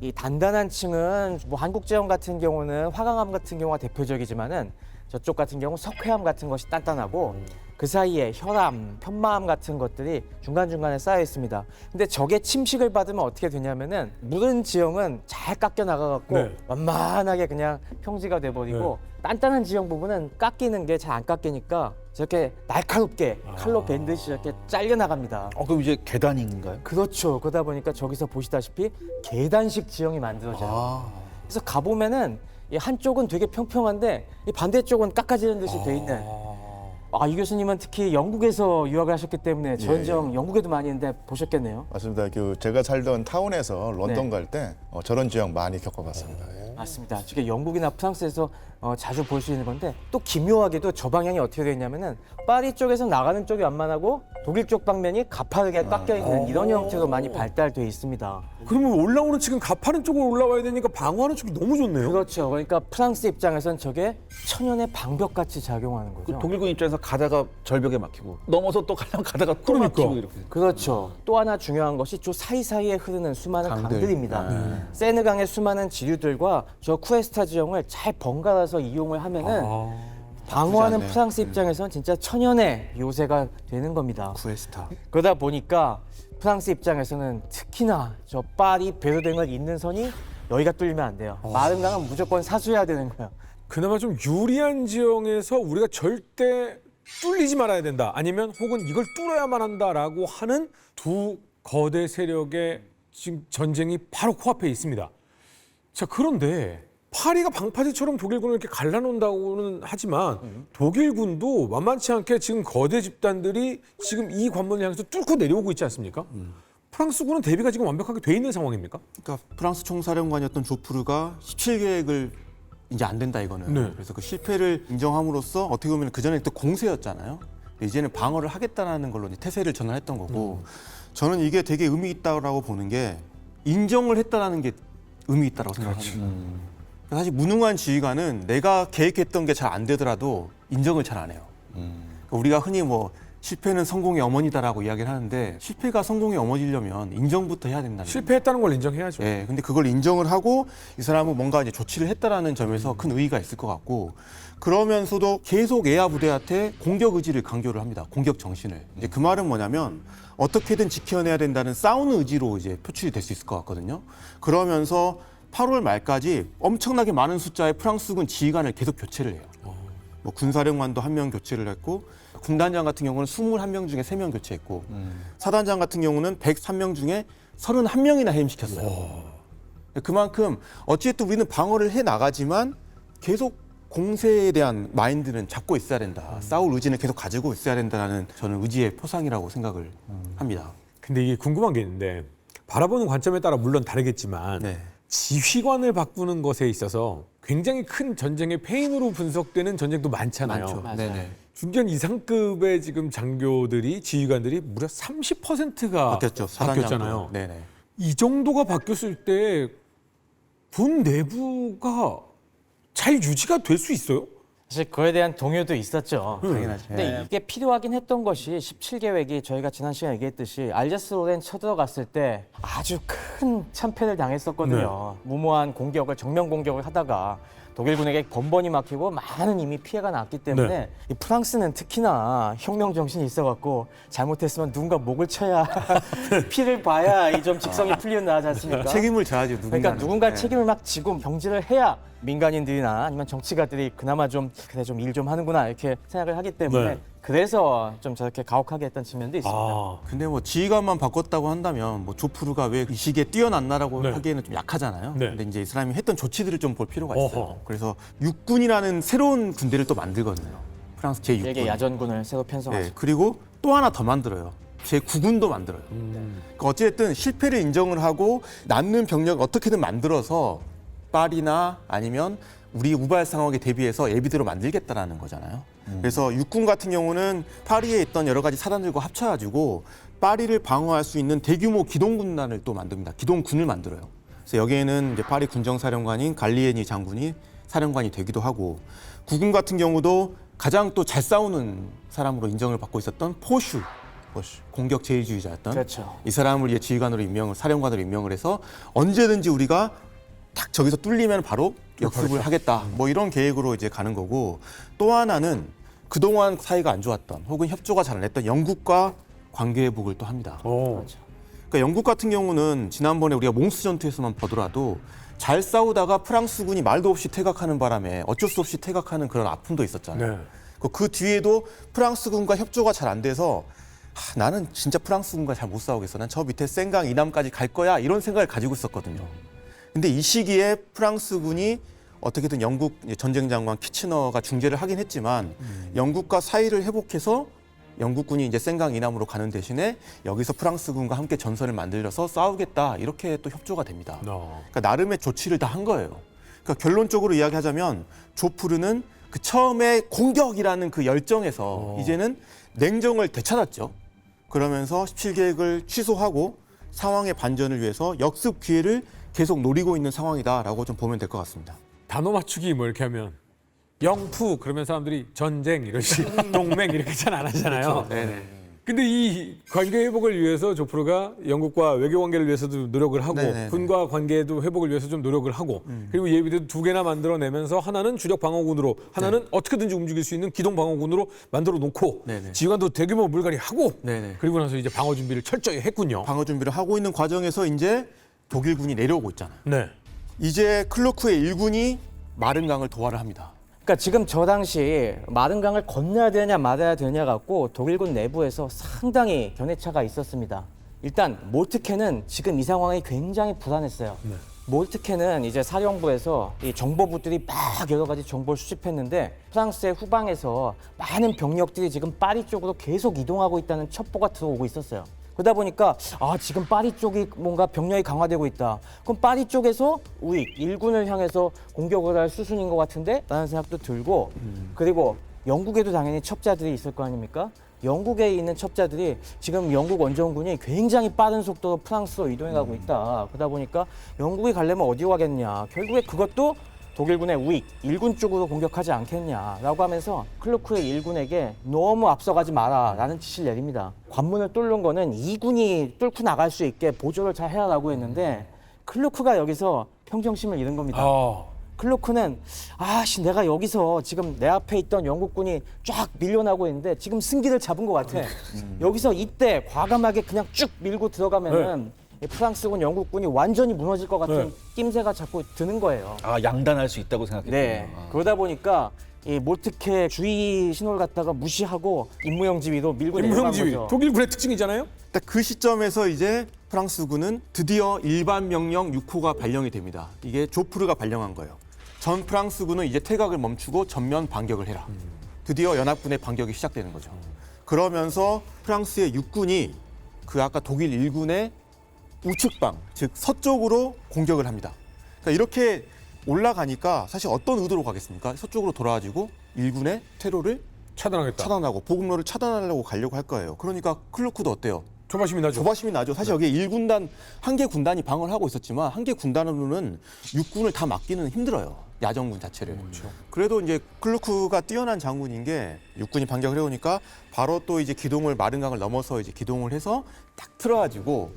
이 단단한 층은 뭐 한국 지형 같은 경우는 화강암 같은 경우가 대표적이지만은 저쪽 같은 경우 석회암 같은 것이 단단하고 그 사이에 혈암, 편마암 같은 것들이 중간중간에 쌓여 있습니다. 근데 저게 침식을 받으면 어떻게 되냐면은 무른 지형은 잘 깎여 나가갖고 네. 완만하게 그냥 평지가 돼버리고 단단한 지형 부분은 깎이는 게 잘 안 깎이니까 저렇게 날카롭게 칼로 밴듯이 이렇게 잘려 나갑니다. 그럼 이제 계단인가요? 그렇죠. 그러다 보니까 저기서 보시다시피 계단식 지형이 만들어져요. 그래서 가보면은 이 한쪽은 되게 평평한데 이 반대쪽은 깎아지는 듯이 돼 있는. 이 교수님은 특히 영국에서 유학을 하셨기 때문에 저런 지형 영국에도 많이 있는데 보셨겠네요. 맞습니다. 제가 살던 타운에서 런던 네. 갈 때 저런 지형 많이 겪어봤습니다. 맞습니다. 이게 영국이나 프랑스에서 자주 볼 수 있는 건데 또 기묘하게도 저 방향이 어떻게 되어 있냐면은 파리 쪽에서 나가는 쪽이 완만하고 독일 쪽 방면이 가파르게 깎여 있는 이런 형태로 많이 발달되어 있습니다. 그러면 올라오는 지금 가파른 쪽으로 올라와야 되니까 방어하는 쪽이 너무 좋네요. 그렇죠. 그러니까 프랑스 입장에선 저게 천연의 방벽같이 작용하는 거죠. 독일군 입장에서 가다가 절벽에 막히고 넘어서 또 가려면 가다가 또 그러니까. 막히고 이렇게. 그렇죠. 또 하나 중요한 것이 저 사이사이에 흐르는 수많은 강들. 강들입니다. 세느강의 수많은 지류들과 저 쿠에스타 지형을 잘 번갈아서 이용을 하면은 방어하는 않네요. 프랑스 입장에서는 진짜 천연의 요새가 되는 겁니다. 쿠에스타. 그러다 보니까 프랑스 입장에서는 특히나 저 파리 베르댕을 잇는 선이 여기가 뚫리면 안 돼요. 마른 강은 무조건 사수해야 되는 거예요. 그나마 좀 유리한 지형에서 우리가 절대 뚫리지 말아야 된다. 아니면 혹은 이걸 뚫어야만 한다라고 하는 두 거대 세력의 지금 전쟁이 바로 코앞에 있습니다. 자, 그런데 파리가 방파제처럼 독일군을 이렇게 갈라놓는다고는 하지만 독일군도 만만치 않게 지금 거대 집단들이 지금 이 관문을 향해서 뚫고 내려오고 있지 않습니까? 프랑스군은 대비가 지금 완벽하게 돼 있는 상황입니까? 그러니까 프랑스 총사령관이었던 조프르가 17계획을 이제 안 된다 이거는. 네. 그래서 그 실패를 인정함으로써 어떻게 보면 그 전에 또 공세였잖아요. 근데 이제는 방어를 하겠다라는 걸로 이제 태세를 전환했던 거고. 저는 이게 되게 의미 있다라고 보는 게 인정을 했다라는 게 의미 있다라고 생각합니다. 사실 무능한 지휘관은 내가 계획했던 게 잘 안 되더라도 인정을 잘 안 해요. 그러니까 우리가 흔히 뭐 실패는 성공의 어머니다라고 이야기를 하는데 실패가 성공의 어머니려면 인정부터 해야 된다는 거예요. 실패했다는 걸 인정해야죠. 예, 근데 그걸 인정을 하고 이 사람은 뭔가 이제 조치를 했다라는 점에서 큰 의의가 있을 것 같고 그러면서도 계속 에아 부대한테 공격 의지를 강조를 합니다. 공격 정신을. 이제 그 말은 뭐냐면 어떻게든 지켜내야 된다는 싸우는 의지로 이제 표출이 될 수 있을 것 같거든요. 그러면서 8월 말까지 엄청나게 많은 숫자의 프랑스군 지휘관을 계속 교체를 해요. 뭐 군사령관도 1명 교체를 했고 군단장 같은 경우는 21명 중에 3명 교체했고 사단장 같은 경우는 103명 중에 31명이나 해임시켰어요. 그만큼 어찌됐든 우리는 방어를 해 나가지만 계속 공세에 대한 마인드는 잡고 있어야 된다. 싸울 의지는 계속 가지고 있어야 된다는 저는 의지의 표상이라고 생각을 합니다. 근데 이게 궁금한 게 있는데 바라보는 관점에 따라 물론 다르겠지만 네. 지휘관을 바꾸는 것에 있어서 굉장히 큰 전쟁의 페인으로 분석되는 전쟁도 많잖아요. 많죠. 네네. 중견 이상급의 지금 장교들이 지휘관들이 무려 30%가 바뀌었죠. 바뀌었잖아요. 네네. 이 정도가 바뀌었을 때 군 내부가 잘 유지가 될 수 있어요? 사실 그에 대한 동요도 있었죠. 당연하죠. 근데 이게 필요하긴 했던 것이 17계획이 저희가 지난 시간에 얘기했듯이 알자스로렌 쳐들어갔을 때 아주 큰 참패를 당했었거든요. 무모한 공격을 정면 공격을 하다가 독일군에게 번번이 막히고 많은 이미 피해가 났기 때문에 이 프랑스는 특히나 혁명 정신이 있어갖고 잘못했으면 누군가 목을 쳐야 피를 봐야 이 좀 직성이 풀리는 나라지 않습니까? 책임을 져야죠. 누군가는. 그러니까 누군가 네. 책임을 막 지고 경질을 해야 민간인들이나 아니면 정치가들이 그나마 좀 그래 좀 일 좀 하는구나 이렇게 생각을 하기 때문에 네. 그래서 좀 저렇게 가혹하게 했던 측면도 있습니다. 아, 근데 뭐 지휘관만 바꿨다고 한다면 뭐 조프르가 왜 이 시기에 뛰어났나라고 네. 하기에는 좀 약하잖아요. 네. 근데 이제 이 사람이 했던 조치들을 좀 볼 필요가 있어요. 어허. 그래서 육군이라는 새로운 군대를 또 만들거든요. 프랑스 제6군. 일개 야전군을 새로 편성하죠. 네, 그리고 또 하나 더 만들어요. 제9군도 만들어요. 그러니까 어찌됐든 실패를 인정을 하고 남는 병력을 어떻게든 만들어서 파리나 아니면 우리 우발 상황에 대비해서 예비대로 만들겠다라는 거잖아요. 그래서 육군 같은 경우는 파리에 있던 여러 가지 사단들과 합쳐가지고 파리를 방어할 수 있는 대규모 기동군단을 또 만듭니다. 기동군을 만들어요. 그래서 여기에는 이제 파리 군정사령관인 갈리에니 장군이 사령관이 되기도 하고, 국군 같은 경우도 가장 또 잘 싸우는 사람으로 인정을 받고 있었던 포슈 공격 제일주의자였던 그렇죠. 이 사람을 이제 지휘관으로 사령관으로 임명을 해서 언제든지 우리가 딱 저기서 뚫리면 바로 역습을 하겠다. 뭐 이런 계획으로 이제 가는 거고, 또 하나는 그동안 사이가 안 좋았던 혹은 협조가 잘 안 됐던 영국과 관계 회복을 또 합니다. 어. 그러니까 영국 같은 경우는 지난번에 우리가 몽스 전투에서만 보더라도 잘 싸우다가 프랑스군이 말도 없이 퇴각하는 바람에 어쩔 수 없이 퇴각하는 그런 아픔도 있었잖아요. 네. 그 뒤에도 프랑스군과 협조가 잘 안 돼서 나는 진짜 프랑스군과 잘 못 싸우겠어. 난 저 밑에 생강 이남까지 갈 거야. 이런 생각을 가지고 있었거든요. 근데 이 시기에 프랑스군이 어떻게든 영국 전쟁 장관 키치너가 중재를 하긴 했지만 영국과 사이를 회복해서 영국군이 이제 생강 이남으로 가는 대신에 여기서 프랑스군과 함께 전선을 만들어서 싸우겠다. 이렇게 또 협조가 됩니다. 그러니까 나름의 조치를 다 한 거예요. 그러니까 결론적으로 이야기하자면 조프르는 그 처음에 공격이라는 그 열정에서 이제는 냉정을 되찾았죠. 그러면서 17계획을 취소하고 상황의 반전을 위해서 역습 기회를 계속 노리고 있는 상황이다라고 좀 보면 될 것 같습니다. 단어 맞추기 뭐 이렇게 하면 영푸 그러면 사람들이 전쟁 이러시 동맹 이렇게 잘 안 하잖아요. 네네. 근데 이 관계 회복을 위해서 조프르가 영국과 외교 관계를 위해서도 노력을 하고 네네네. 군과 관계도 회복을 위해서 좀 노력을 하고 그리고 예비대도 2개나 만들어내면서 하나는 주력 방어군으로 하나는 어떻게든지 움직일 수 있는 기동 방어군으로 만들어 놓고 네네. 지휘관도 대규모 물갈이 하고 네네. 그리고 나서 이제 방어 준비를 철저히 했군요. 방어 준비를 하고 있는 과정에서 이제 독일군이 내려오고 있잖아요. 네. 이제 클로크의 일군이 마른강을 도하를 합니다. 그러니까 지금 저 당시 마른강을 건너야 되냐 말아야 되냐 갖고 독일군 내부에서 상당히 견해차가 있었습니다. 일단 몰트케는 지금 이 상황이 굉장히 불안했어요. 몰트케는 이제 사령부에서 이 정보부들이 막 여러 가지 정보를 수집했는데 프랑스의 후방에서 많은 병력들이 지금 파리 쪽으로 계속 이동하고 있다는 첩보가 들어오고 있었어요. 그러다 보니까 지금 파리 쪽이 뭔가 병력이 강화되고 있다. 그럼 파리 쪽에서 우익 일군을 향해서 공격을 할 수순인 것 같은데? 라는 생각도 들고 그리고 영국에도 당연히 첩자들이 있을 거 아닙니까? 영국에 있는 첩자들이 지금 영국 원정군이 굉장히 빠른 속도로 프랑스로 이동해가고 있다. 그러다 보니까 영국이 가려면 어디로 가겠냐. 결국에 그것도 독일군의 우익, 일군 쪽으로 공격하지 않겠냐라고 하면서 클로크의 일군에게 너무 앞서가지 마라라는 지시를 내립니다. 관문을 뚫는 거는 2군이 뚫고 나갈 수 있게 보조를 잘 해라라고 했는데 클로크가 여기서 평정심을 잃은 겁니다. 클로크는 내가 여기서 지금 내 앞에 있던 영국군이 쫙 밀려나고 있는데 지금 승기를 잡은 것 같아. 여기서 이때 과감하게 그냥 쭉 밀고 들어가면은 이 프랑스군, 영국군이 완전히 무너질 것 같은 낌새가 자꾸 드는 거예요. 양단할 수 있다고 생각했군요. 네. 그러다 보니까 이 몰트케 주의 신호를 갖다가 무시하고 임무영지위로 밀고 내려간 임무영지위 거죠. 독일군의 특징이잖아요. 딱 그 시점에서 이제 프랑스군은 드디어 일반 명령 6호가 발령이 됩니다. 이게 조프르가 발령한 거예요. 전 프랑스군은 이제 퇴각을 멈추고 전면 반격을 해라. 드디어 연합군의 반격이 시작되는 거죠. 그러면서 프랑스의 육군이 그 아까 독일 일군의 우측방, 즉 서쪽으로 공격을 합니다. 그러니까 이렇게 올라가니까 사실 어떤 의도로 가겠습니까? 서쪽으로 돌아가지고 일군의 퇴로를 차단하겠다. 차단하고 보급로를 차단하려고 가려고 할 거예요. 그러니까 클루크도 어때요? 조바심이 나죠. 조바심이 나죠. 사실 여기에 1군단, 한 개 군단이 방어를 하고 있었지만 한 개 군단으로는 육군을 다 막기는 힘들어요. 야전군 자체를. 그래도 이제 클루크가 뛰어난 장군인 게 육군이 반격을 해오니까 바로 또 이제 기동을 마른강을 넘어서 이제 기동을 해서 딱 틀어가지고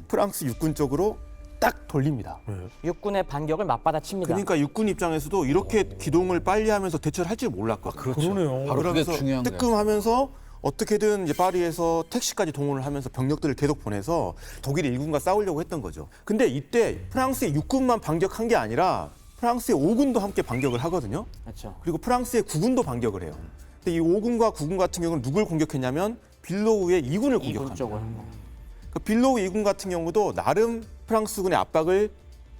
프랑스 육군 쪽으로 딱 돌립니다. 육군의 반격을 맞받아칩니다. 그러니까 육군 입장에서도 이렇게 기동을 빨리 하면서 대처를 할 줄 몰랐거든요. 그러네요. 바로 그게 그러면서 중요한 거예요. 뜨끔하면서 어떻게든 이제 파리에서 택시까지 동원을 하면서 병력들을 계속 보내서 독일의 일군과 싸우려고 했던 거죠. 근데 이때 프랑스의 육군만 반격한 게 아니라 프랑스의 5군도 함께 반격을 하거든요. 그렇죠. 그리고 프랑스의 9군도 반격을 해요. 근데 이 5군과 9군 같은 경우는 누굴 공격했냐면 빌로우의 2군을 이군 공격합니다. 쪽을. 그 빌로우 2군 같은 경우도 나름 프랑스군의 압박을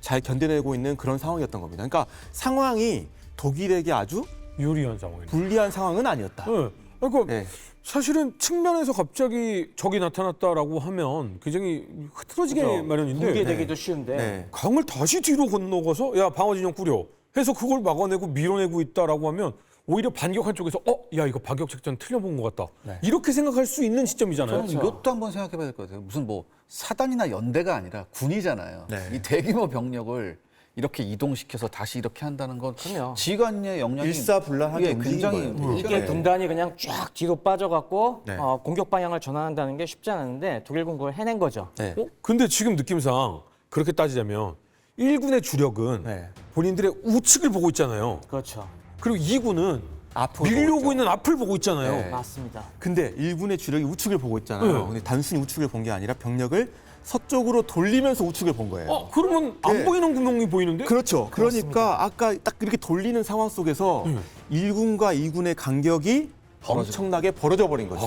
잘 견뎌내고 있는 그런 상황이었던 겁니다. 그러니까 상황이 독일에게 아주 유리한 상황이네. 불리한 상황은 아니었다. 네. 그러니까 네. 사실은 측면에서 갑자기 적이 나타났다라고 하면 굉장히 흐트러지게 마련인데 붕괴되기도 쉬운데 네. 강을 다시 뒤로 건너가서 야 방어 진영 꾸려 해서 그걸 막아내고 밀어내고 있다라고 하면 오히려 반격한 쪽에서 야 이거 반격 작전 틀려본 것 같다 이렇게 생각할 수 있는 시점이잖아요. 저는 이것도 한번 생각해봐야 될 것 같아요. 무슨 뭐 사단이나 연대가 아니라 군이잖아요. 네. 이 대규모 병력을 이렇게 이동시켜서 다시 이렇게 한다는 건 그럼요. 지휘관의 역량이 일사불란하게 움직인 굉장히 거예요. 이게 군단이 그냥 쫙 뒤로 빠져갖고 네. 공격 방향을 전환한다는 게 쉽지 않았는데 독일군 그걸 해낸 거죠. 네. 근데 지금 느낌상 그렇게 따지자면 1군의 주력은 네. 본인들의 우측을 보고 있잖아요. 그렇죠. 그리고 2군은 앞으로 밀려오고 보고 있는 앞을 보고 있잖아요. 네. 맞습니다. 근데 일군의 주력이 우측을 보고 있잖아요. 네. 근데 단순히 우측을 본 게 아니라 병력을 서쪽으로 돌리면서 우측을 본 거예요. 그러면 안 네. 보이는 구멍이 보이는데? 그렇죠. 그러니까 아까 딱 이렇게 돌리는 상황 속에서 1군과 2군의 간격이 엄청나게 벌어져 버린 거죠.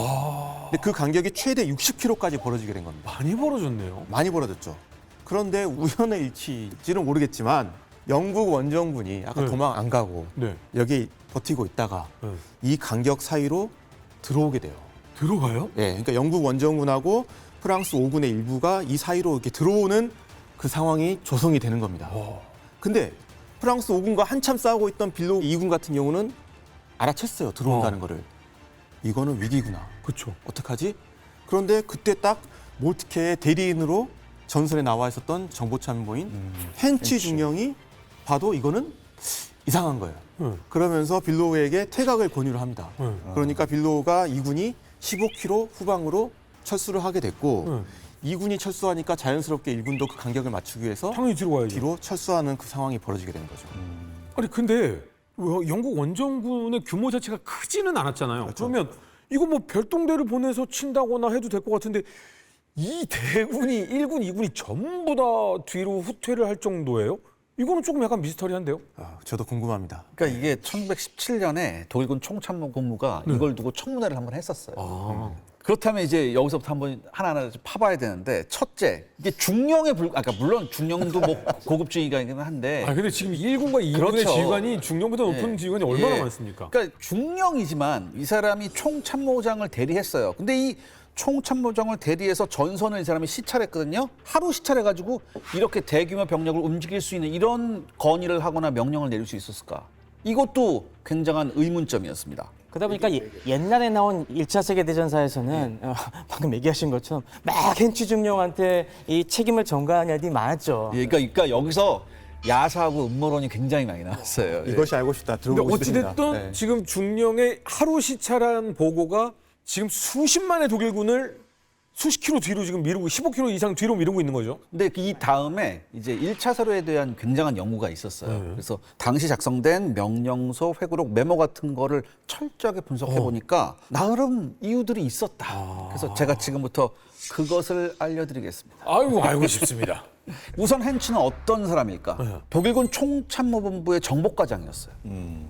근데 그 간격이 최대 60km까지 벌어지게 된 겁니다. 많이 벌어졌네요. 많이 벌어졌죠. 그런데 우연의 일치일지는 모르겠지만 영국 원정군이 아까 네. 도망 안 가고 네. 여기 버티고 있다가 네. 이 간격 사이로 들어오게 돼요. 들어가요? 예, 그러니까 영국 원정군하고 프랑스 5군의 일부가 이 사이로 이렇게 들어오는 그 상황이 조성이 되는 겁니다. 근데 프랑스 5군과 한참 싸우고 있던 빌로우 2군 같은 경우는 알아챘어요. 들어온다는 거를. 이거는 위기구나. 그렇죠. 어떡하지? 그런데 그때 딱 몰트케의 대리인으로 전선에 나와 있었던 정보참모인 헨치 중령이 봐도 이거는 이상한 거예요. 그러면서 빌로우에게 퇴각을 권유를 합니다. 그러니까 빌로우가 2군이 15km 후방으로 철수를 하게 됐고 2군이 철수하니까 자연스럽게 1군도 그 간격을 맞추기 위해서 당연히 뒤로 가야죠. 뒤로 철수하는 그 상황이 벌어지게 되는 거죠. 아니 근데 영국 원정군의 규모 자체가 크지는 않았잖아요. 그렇죠. 그러면 이거 뭐 별동대를 보내서 친다거나 해도 될 것 같은데 이 대군이 1군, 2군이 전부 다 뒤로 후퇴를 할 정도예요? 이거는 조금 약간 미스터리한데요. 저도 궁금합니다. 그러니까 이게 1917년에 독일군 총참모 본부가 이걸 두고 청문회를 한번 했었어요. 그렇다면 이제 여기서부터 한번 하나하나 좀 파봐야 되는데 첫째, 이게 중령에 그러니까 물론 중령도 뭐 고급 지휘관이긴 한데 근데 지금 1군과 2군의 그렇죠. 지휘관이 중령보다 높은 예. 지휘관이 얼마나 예. 많습니까? 그러니까 중령이지만 이 사람이 총참모장을 대리했어요. 근데 이 총참모장을 대리해서 전선을 이 사람이 시찰했거든요. 하루 시찰해가지고 이렇게 대규모 병력을 움직일 수 있는 이런 건의를 하거나 명령을 내릴 수 있었을까? 이것도 굉장한 의문점이었습니다. 그러다 보니까 옛날에 나온 1차 세계대전사에서는 방금 얘기하신 것처럼 막 헨치 중령한테 이 책임을 전가하는 애들이 많았죠. 예, 그러니까 여기서 야사하고 음모론이 굉장히 많이 나왔어요. 예. 이것이 알고 싶다. 근데 들어보고 싶습니다. 어찌됐든 네. 지금 중령의 하루 시찰한 보고가 지금 수십만의 독일군을 수십 킬로 뒤로 지금 미루고 15킬로 이상 뒤로 미루고 있는 거죠. 근데 이 다음에 이제 1차 사료에 대한 굉장한 연구가 있었어요. 그래서 당시 작성된 명령서, 회고록, 메모 같은 거를 철저하게 분석해 보니까 나름 이유들이 있었다. 그래서 제가 지금부터 그것을 알려드리겠습니다. 아이고 알고 싶습니다. 우선 헨치는 어떤 사람일까? 독일군 총참모본부의 정보과장이었어요.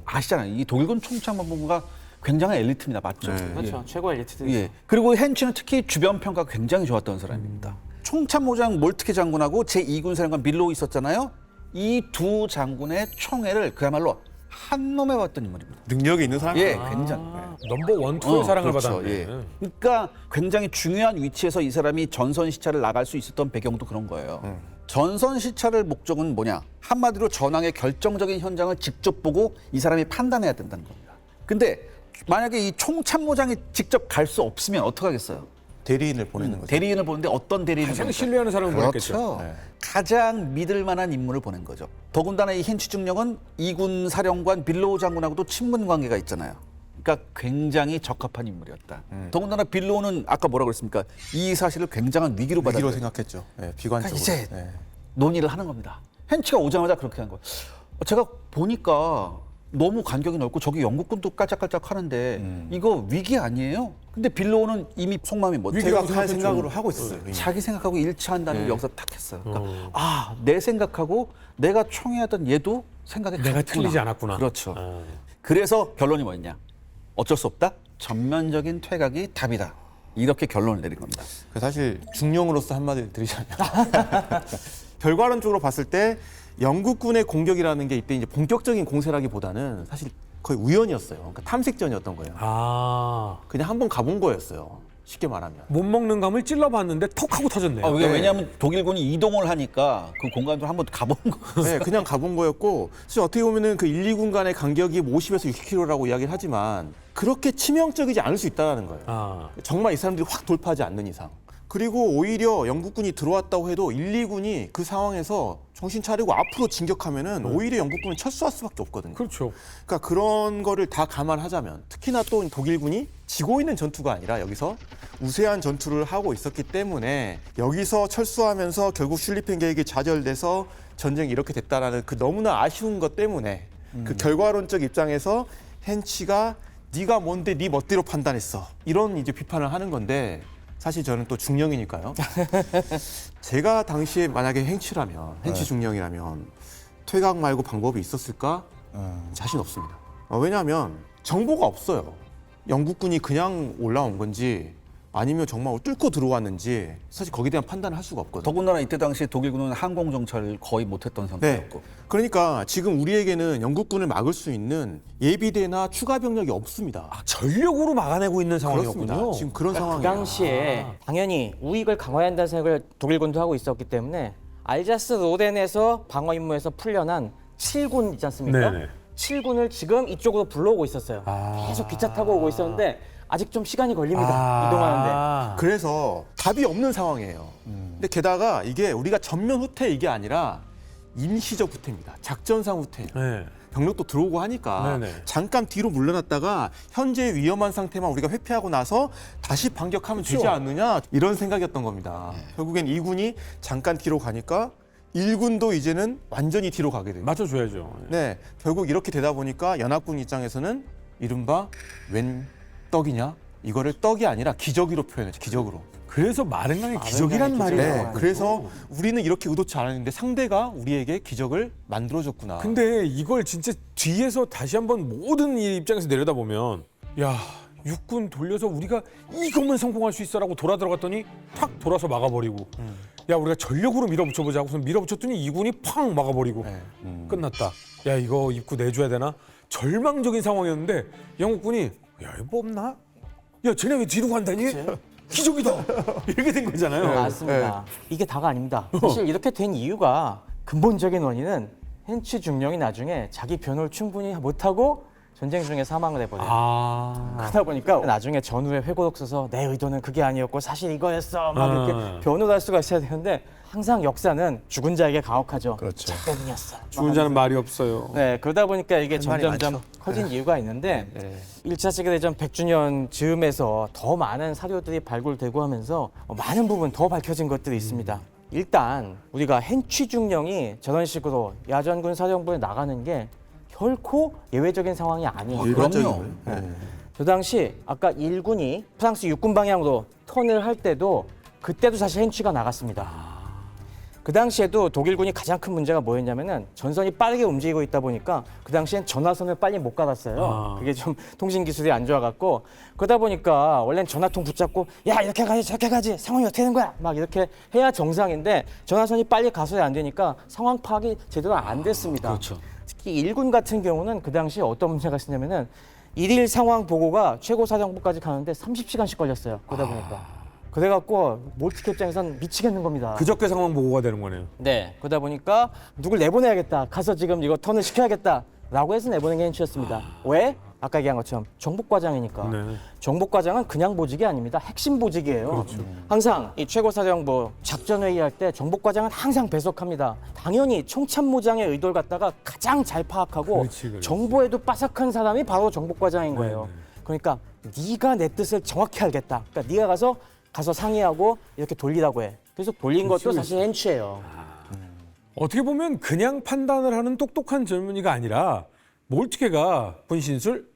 아시잖아요. 이 독일군 총참모본부가 굉장한 엘리트입니다. 맞죠? 그렇죠. 최고 엘리트들. 예. 그리고 헨치는 특히 주변 평가가 굉장히 좋았던 사람입니다. 총참모장 몰트케 장군하고 제2군 사령관 밀로우 있었잖아요. 이 두 장군의 총애를 그야말로 한 놈에 봤던 인물입니다. 능력이 있는 사람. 예, 굉장히. 넘버 원, 투의 사랑을 그렇죠. 받았네. 예. 그러니까 굉장히 중요한 위치에서 이 사람이 전선 시찰을 나갈 수 있었던 배경도 그런 거예요. 전선 시찰의 목적은 뭐냐? 한마디로 전황의 결정적인 현장을 직접 보고 이 사람이 판단해야 된다는 겁니다. 근데 만약에 이 총참모장이 직접 갈 수 없으면 어떻게 하겠어요? 대리인을 보내는 거죠. 대리인을 보는데 어떤 대리인을 가장 보낼까요? 신뢰하는 사람을 보냈겠죠. 그렇죠. 가장 믿을 만한 인물을 보낸 거죠. 더군다나 이 힌치중령은 이군 사령관 빌로우 장군하고도 친분 관계가 있잖아요. 그러니까 굉장히 적합한 인물이었다. 더군다나 빌로우는 아까 뭐라고 그랬습니까? 이 사실을 굉장한 위기로 위기로 받았죠. 생각했죠. 네, 비관적으로. 그러니까 이제 네. 논의를 하는 겁니다. 헨치가 오자마자 그렇게 한 거예요. 제가 보니까 너무 간격이 넓고 저기 영국군도 깔짝깔짝 하는데 이거 위기 아니에요? 근데 빌로우는 이미 속마음이 뭐 위기라고 생각으로 하고 있었어요. 이미. 자기 생각하고 일치한다는 걸 여기서 탁 했어요. 그러니까 내 생각하고 내가 총애하던 얘도 생각이 내가 같구나. 틀리지 않았구나. 그렇죠. 그래서 결론이 뭐였냐? 어쩔 수 없다. 전면적인 퇴각이 답이다. 이렇게 결론을 내린 겁니다. 사실 중령으로서 한마디 드리자면 결과론적으로 봤을 때 영국군의 공격이라는 게 이때 이제 본격적인 공세라기보다는 사실 거의 우연이었어요. 그러니까 탐색전이었던 거예요. 그냥 한번 가본 거였어요. 쉽게 말하면. 못 먹는 감을 찔러봤는데 톡 하고 터졌네요. 왜냐하면 독일군이 이동을 하니까 그 공간으로 한번 가본 거. 네, 그냥 가본 거였고 사실 어떻게 보면은 그 1, 2군 간의 간격이 50에서 60km라고 이야기를 하지만 그렇게 치명적이지 않을 수 있다는 거예요. 정말 이 사람들이 확 돌파하지 않는 이상. 그리고 오히려 영국군이 들어왔다고 해도 1, 2군이 그 상황에서 정신 차리고 앞으로 진격하면은 오히려 영국군은 철수할 수밖에 없거든요. 그렇죠. 그러니까 그런 거를 다 감안하자면 특히나 또 독일군이 지고 있는 전투가 아니라 여기서 우세한 전투를 하고 있었기 때문에 여기서 철수하면서 결국 슐리펜 계획이 좌절돼서 전쟁이 이렇게 됐다라는 그 너무나 아쉬운 것 때문에 그 결과론적 입장에서 헨치가 네가 뭔데 네 멋대로 판단했어 이런 이제 비판을 하는 건데 사실 저는 또 중령이니까요. 제가 당시에 만약에 헨치 중령이라면 퇴각 말고 방법이 있었을까? 자신 없습니다. 왜냐하면 정보가 없어요. 영국군이 그냥 올라온 건지 아니면 정말 뚫고 들어왔는지 사실 거기에 대한 판단을 할 수가 없거든요. 더군다나 이때 당시에 독일군은 항공 정찰을 거의 못했던 네. 상태였고. 그러니까 지금 우리에게는 영국군을 막을 수 있는 예비대나 추가 병력이 없습니다. 전력으로 막아내고 있는 상황이었군요. 그렇습니다. 지금 그런 그 상황이에요. 당시에 당연히 우익을 강화해야 한다는 생각을 독일군도 하고 있었기 때문에 알자스 로덴에서 방어 임무에서 풀려난 7군 있지 않습니까? 네네. 7군을 지금 이쪽으로 불러오고 있었어요. 계속 기차 타고 오고 있었는데 아직 좀 시간이 걸립니다. 이동하는데. 그래서 답이 없는 상황이에요. 근데 게다가 이게 우리가 전면 후퇴 이게 아니라 임시적 후퇴입니다. 작전상 후퇴. 네. 병력도 들어오고 하니까 네네. 잠깐 뒤로 물러났다가 현재 위험한 상태만 우리가 회피하고 나서 다시 반격하면 되지 않느냐 이런 생각이었던 겁니다. 결국엔 2군이 잠깐 뒤로 가니까 1군도 이제는 완전히 뒤로 가게 됩니다. 맞춰줘야죠. 네, 결국 이렇게 되다 보니까 연합군 입장에서는 이른바 웬 떡이냐? 이거를 떡이 아니라 기적으로 표현했죠. 기적으로. 그래서 마른강의 기적이란 말이 네, 나와요. 그래서 우리는 이렇게 의도치 않았는데 상대가 우리에게 기적을 만들어줬구나. 근데 이걸 진짜 뒤에서 다시 한번 모든 이 입장에서 내려다보면 야 육군 돌려서 우리가 이것만 성공할 수 있어라고 돌아 들어갔더니 탁 돌아서 막아버리고 야 우리가 전력으로 밀어붙여보자 하고서 밀어붙였더니 이군이 팍 막아버리고 끝났다. 야 이거 입구 내줘야 되나? 절망적인 상황이었는데 영국군이 야 이거 뭐 없나? 야 쟤네 왜 뒤로 간다니? 기적이다. 이렇게 된 거잖아요. 맞습니다. 이게 다가 아닙니다. 사실 이렇게 된 이유가 근본적인 원인은 헨치 중령이 나중에 자기 변호를 충분히 못하고 전쟁 중에 사망을 해버려요. 그러다 보니까 나중에 전후에 회고록 써서 내 의도는 그게 아니었고 사실 이거였어 막 이렇게 변호를 할 수가 있어야 되는데 항상 역사는 죽은 자에게 가혹하죠. 그렇죠. 작전이었어. 죽은 자는 말이 없어요. 네, 그러다 보니까 이게 말이 점점점 많죠. 커진 이유가 있는데 1차 세계대전 100주년 즈음에서 더 많은 사료들이 발굴되고 하면서 많은 부분 더 밝혀진 것들이 있습니다. 일단 우리가 헨치 중령이 저런 식으로 야전군 사령부에 나가는 게 결코 예외적인 상황이 아니에요. 그럼요. 저 당시 아까 1군이 프랑스 육군 방향으로 턴을 할 때도 그때도 사실 헨치가 나갔습니다. 그 당시에도 독일군이 가장 큰 문제가 뭐였냐면은 전선이 빠르게 움직이고 있다 보니까 그 당시엔 전화선을 빨리 못 갈았어요. 그게 좀 통신 기술이 안 좋아갖고 그러다 보니까 원래는 전화통 붙잡고 야 이렇게 가지 저렇게 가지 상황이 어떻게 된 거야 막 이렇게 해야 정상인데 전화선이 빨리 가서야 안 되니까 상황 파악이 제대로 안 됐습니다. 그렇죠. 특히 1군 같은 경우는 그 당시에 어떤 문제가 있었냐면은 일일 상황 보고가 최고사령부까지 가는데 30시간씩 걸렸어요. 그러다 보니까. 그래갖고 몰트캡 입장에선 미치겠는 겁니다. 그저께 상황 보고가 되는 거네요. 네. 그러다 보니까 누굴 내보내야겠다. 가서 지금 이거 턴을 시켜야겠다. 라고 해서 내보낸 게 hench였습니다. 왜? 아까 얘기한 것처럼 정복과장이니까. 네. 정복과장은 그냥 보직이 아닙니다. 핵심 보직이에요. 항상 이 최고사령부 작전회의할 때 정복과장은 항상 배석합니다. 당연히 총참모장의 의도를 갖다가 가장 잘 파악하고 그렇지. 정보에도 빠삭한 사람이 바로 정복과장인 거예요. 그러니까 네가 내 뜻을 정확히 알겠다. 그러니까 네가 가서 상의하고 이렇게 돌리라고 해. 그래서 돌린 것도 사실 hench예요. 어떻게 보면 그냥 판단을 하는 똑똑한 젊은이가 아니라 몰트케가 분신술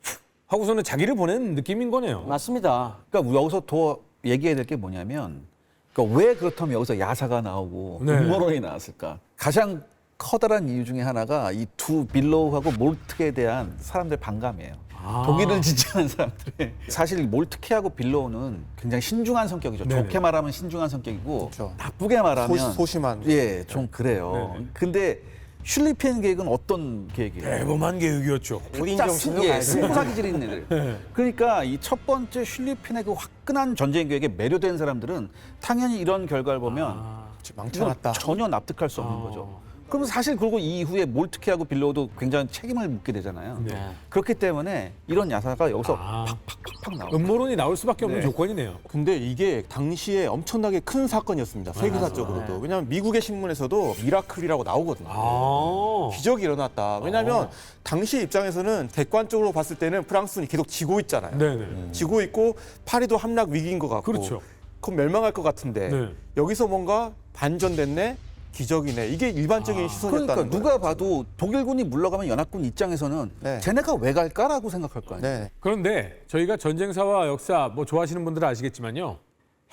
하고서는 자기를 보낸 느낌인 거네요. 맞습니다. 그러니까 여기서 더 얘기해야 될 게 뭐냐면 그러니까 왜 그렇다면 여기서 야사가 나오고 네. 음모론이 나왔을까? 가장 커다란 이유 중에 하나가 이 두 빌로우하고 몰트케에 대한 사람들의 반감이에요. 독일을 지지하는 사람들의 사실 몰트케하고 빌로우는 굉장히 신중한 성격이죠. 네네. 좋게 말하면 신중한 성격이고 그렇죠. 나쁘게 말하면 소심한. 예, 좀 그래요. 네네. 근데 슐리펜 계획은 어떤 계획이에요? 대범한 계획이었죠. 우린 짜 좀 승- 예, 신경을 승부사기 지르는 애들. 그러니까 이 첫 번째 슐리펜의 그 화끈한 전쟁 계획에 매료된 사람들은 당연히 이런 결과를 보면 망쳐놨다. 이건 전혀 납득할 수 없는 거죠. 그럼 사실 그리고 이후에 몰트케하고 빌로우도 굉장히 책임을 묻게 되잖아요. 네. 그렇기 때문에 이런 야사가 여기서 아. 팍팍팍팍 나와요. 음모론이 나올 수밖에 없는 네. 조건이네요. 근데 이게 당시에 엄청나게 큰 사건이었습니다. 세계사적으로도. 왜냐하면 미국의 신문에서도 미라클이라고 나오거든요. 기적이 일어났다. 왜냐하면 당시 입장에서는 객관적으로 봤을 때는 프랑스는 계속 지고 있잖아요. 네네. 지고 있고 파리도 함락 위기인 것 같고. 그렇죠. 그럼 멸망할 것 같은데 네. 여기서 뭔가 반전됐네, 기적이네. 이게 일반적인 시선이었다는 그러니까 거예요. 누가 봐도 독일군이 물러가면 연합군 입장에서는 네. 쟤네가 왜 갈까라고 생각할 거 아니에요. 네. 그런데 저희가 전쟁사와 역사 뭐 좋아하시는 분들은 아시겠지만요.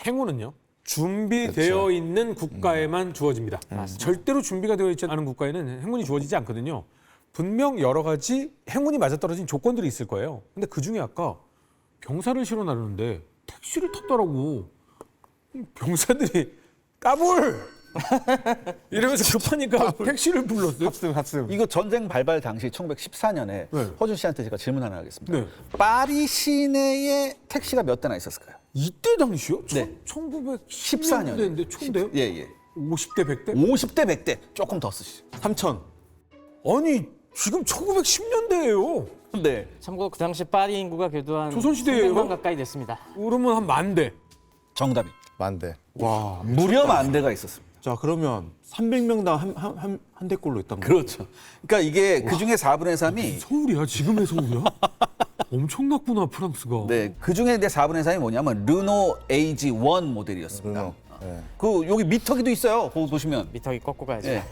행운은요. 준비되어 있는 국가에만 주어집니다. 절대로 준비가 되어 있지 않은 국가에는 행운이 주어지지 않거든요. 분명 여러 가지 행운이 맞아떨어진 조건들이 있을 거예요. 근데 그중에 아까 병사를 실어 나르는데 택시를 탔더라고. 병사들이 까불! 이러면서 급하니까 택시를 불렀어요. 합승. 이거 전쟁 발발 당시 1914년에 네. 허준 씨한테 제가 질문 하나 하겠습니다. 네. 파리 시내에 택시가 몇 대나 있었을까요? 이때 당시요? 네. 1914년인데 14년에. 초인데요? 예, 예. 50대 100대? 50대 100대 조금 더 쓰시죠. 3천. 아니 지금 1910년대예요. 네. 참고로 그 당시 파리 인구가 그래도 한 조선시대예요? 300만 가까이 됐습니다. 그러면 한 10,000대. 정답이 만대. 와. 무려 만 대가 있었습니다. 자, 그러면 300명당 한 대꼴로 있단 말이에요. 그렇죠. 그러니까 이게 그 중에 4분의 3이 서울이야? 지금의 서울이야? 엄청났구나 프랑스가. 네, 그 중에 내 4분의 3이 뭐냐면 르노 AG1 모델이었습니다. 르노. 네. 그 여기 미터기도 있어요. 거기 보시면. 미터기 꺾고 가야죠. 예.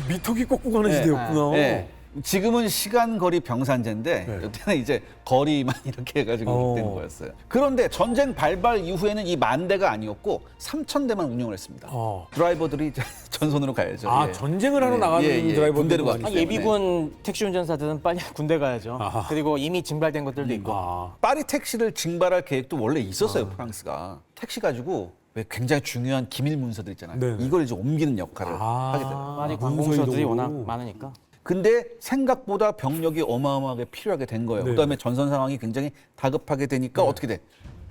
미터기 꺾고 가는 시대였구나. 예. 지금은 시간 거리 병산제인데 이때는 이제 거리만 이렇게 해가지고 되는 거였어요. 그런데 전쟁 발발 이후에는 이 만 대가 아니었고 3,000대만 운영을 했습니다. 드라이버들이 이제 전선으로 가야죠. 아 예. 전쟁을 하러 나가는 군대로 드라이버들도 가기 많이 아, 때문에. 예비군 택시 운전사들은 빨리 군대 가야죠. 아하. 그리고 이미 징발된 것들도 있고. 파리 택시를 징발할 계획도 원래 있었어요. 프랑스가 택시 가지고 왜 굉장히 중요한 기밀 문서들 있잖아요. 네네. 이걸 이제 옮기는 역할을 하게 돼요. 파리 문서 관공서들이 이동으로. 워낙 많으니까. 근데 생각보다 병력이 어마어마하게 필요하게 된 거예요. 네. 그다음에 전선 상황이 굉장히 다급하게 되니까 어떻게 돼?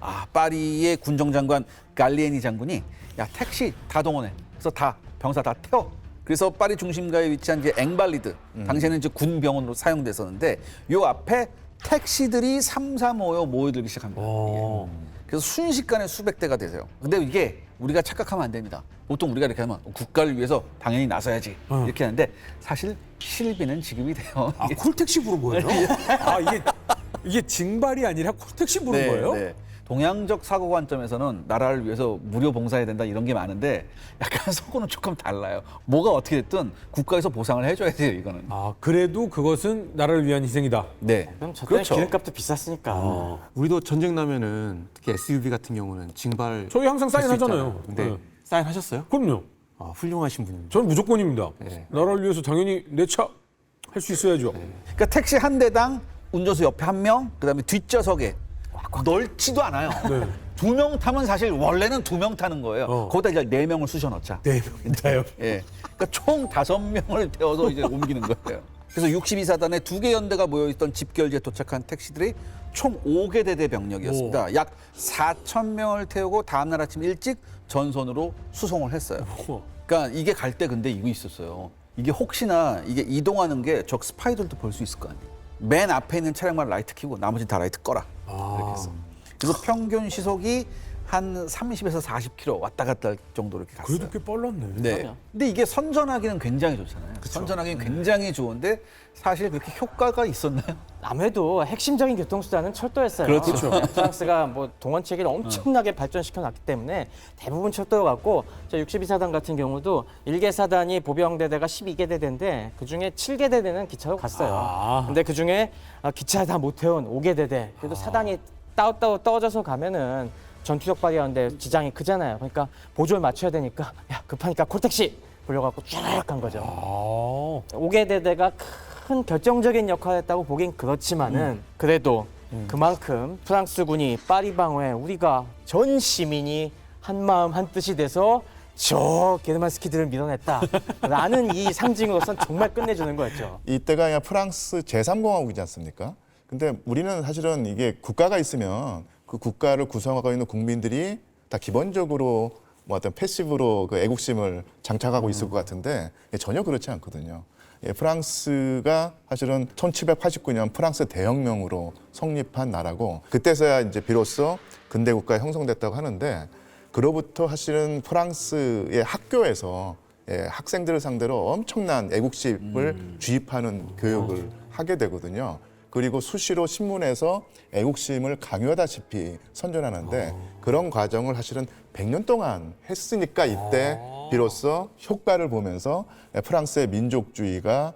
아, 파리의 군정장관 갈리에니 장군이 야 택시 다 동원해. 그래서 다 병사 다 태워. 그래서 파리 중심가에 위치한 이제 앵발리드 당시에는 이제 군 병원으로 사용됐었는데 요 앞에 택시들이 3, 4, 5여 모여들기 시작합니다. 그래서 순식간에 수백 대가 되세요. 근데 이게 우리가 착각하면 안 됩니다. 보통 우리가 이렇게 하면 국가를 위해서 당연히 나서야지 이렇게 하는데 사실 실비는 지급이 돼요. 아 콜택시 부른 거예요? 아 이게 징발이 아니라 콜택시 부른 거예요? 네. 동양적 사고 관점에서는 나라를 위해서 무료 봉사해야 된다 이런 게 많은데 약간 속고는 조금 달라요. 뭐가 어떻게 됐든 국가에서 보상을 해줘야 돼요, 이거는. 아 그래도 그것은 나라를 위한 희생이다. 네. 그럼 저 때 그렇죠. 기름값도 비쌌으니까. 우리도 전쟁 나면은 특히 SUV 같은 경우는 징발. 저희 항상 할수 사인하잖아요. 있잖아요. 근데 네. 사인하셨어요? 그럼요. 아, 훌륭하신 분입니다. 저는 무조건입니다. 네. 나라를 위해서 당연히 내 차 할 수 있어야죠. 그러니까 택시 한 대당 운전수 옆에 한 명, 그다음에 뒷좌석에 넓지도 않아요. 네. 2명 타면 사실 원래는 2명 타는 거예요. 거기다 이제 4명을 쑤셔 넣자. 네, 진짜요. 예. 그러니까 총 5명을 태워서 이제 옮기는 거예요. 그래서 62사단에 2개 연대가 모여있던 집결지에 도착한 택시들이 총 5개 대대 병력이었습니다. 약 4천 명을 태우고 다음날 아침 일찍 전선으로 수송을 했어요. 그러니까 이게 갈 때 근데 이거 있었어요. 이게 혹시나 이게 이동하는 게 적 스파이들도 볼 수 있을 거 아니에요. 맨 앞에 있는 차량만 라이트 켜고 나머지 다 라이트 꺼라. 이렇게 했어. 그래서 평균 시속이 한 30에서 40km 왔다 갔다 할 정도로 이렇게 갔어요. 그래도 꽤 빨랐네. 네. 근데 이게 선전하기는 굉장히 좋잖아요. 선전하기는 굉장히 좋은데 사실 그렇게 효과가 있었나요? 아무래도 핵심적인 교통수단은 철도였어요. 그렇죠. 프랑스가 뭐 동원 체계를 엄청나게 발전시켜 놨기 때문에 대부분 철도였고, 저 62사단 같은 경우도 1개 사단이 보병대대가 12개 대대인데 그중에 7개 대대는 기차로 갔어요. 근데 그중에 기차 다 못 태운 5개 대대, 그래도 사단이 따로 떨어져서 가면은 전투력 발휘하는데 지장이 크잖아요. 그러니까 보조를 맞춰야 되니까 야 급하니까 콜택시 불려갖고 쫙 간 거죠. 5개 대대가 큰 결정적인 역할을 했다고 보긴 그렇지만은 그래도 그만큼 프랑스군이 파리 방어에 우리가 전 시민이 한 마음 한 뜻이 돼서 저 게르만스키들을 밀어냈다라는 이 상징으로선 정말 끝내주는 거였죠. 이때가 그냥 프랑스 제3공화국이지 않습니까? 근데 우리는 사실은 이게 국가가 있으면 그 국가를 구성하고 있는 국민들이 다 기본적으로 뭐 어떤 패시브로 그 애국심을 장착하고 있을 것 같은데 전혀 그렇지 않거든요. 예, 프랑스가 사실은 1789년 프랑스 대혁명으로 성립한 나라고 그때서야 이제 비로소 근대 국가가 형성됐다고 하는데 그로부터 사실은 프랑스의 학교에서 예, 학생들을 상대로 엄청난 애국심을 주입하는 교육을 하게 되거든요. 그리고 수시로 신문에서 애국심을 강요하다시피 선전하는데 그런 과정을 사실은 100년 동안 했으니까 이때 비로소 효과를 보면서 프랑스의 민족주의가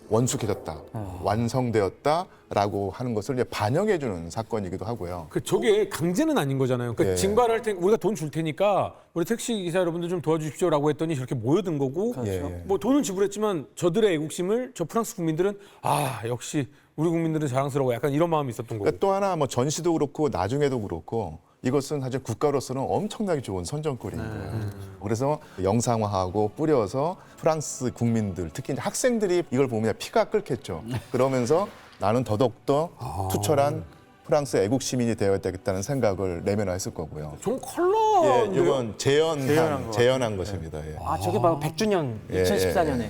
원숙해졌다, 완성되었다라고 하는 것을 이제 반영해주는 사건이기도 하고요. 그 저게 강제는 아닌 거잖아요. 그러니까 예. 징발할 때 우리가 돈 줄 테니까 우리 택시 기사 여러분들 좀 도와주십시오라고 했더니 저렇게 모여든 거고 예. 뭐 돈은 지불했지만 저들의 애국심을 저 프랑스 국민들은 아 역시 우리 국민들은 자랑스러워 약간 이런 마음이 있었던 거고. 그러니까 또 하나 뭐 전시도 그렇고 나중에도 그렇고 이것은 사실 국가로서는 엄청나게 좋은 선전거리인 거예요. 그래서 영상화하고 뿌려서 프랑스 국민들, 특히 이제 학생들이 이걸 보면 피가 끓겠죠. 그러면서 나는 더더욱더 투철한 프랑스 애국 시민이 되어야겠다는 생각을 내면화했을 거고요. 좀 컬러. 예, 이건 재현한 것입니다. 예. 아 저게 바로 100주년 예, 2014년에.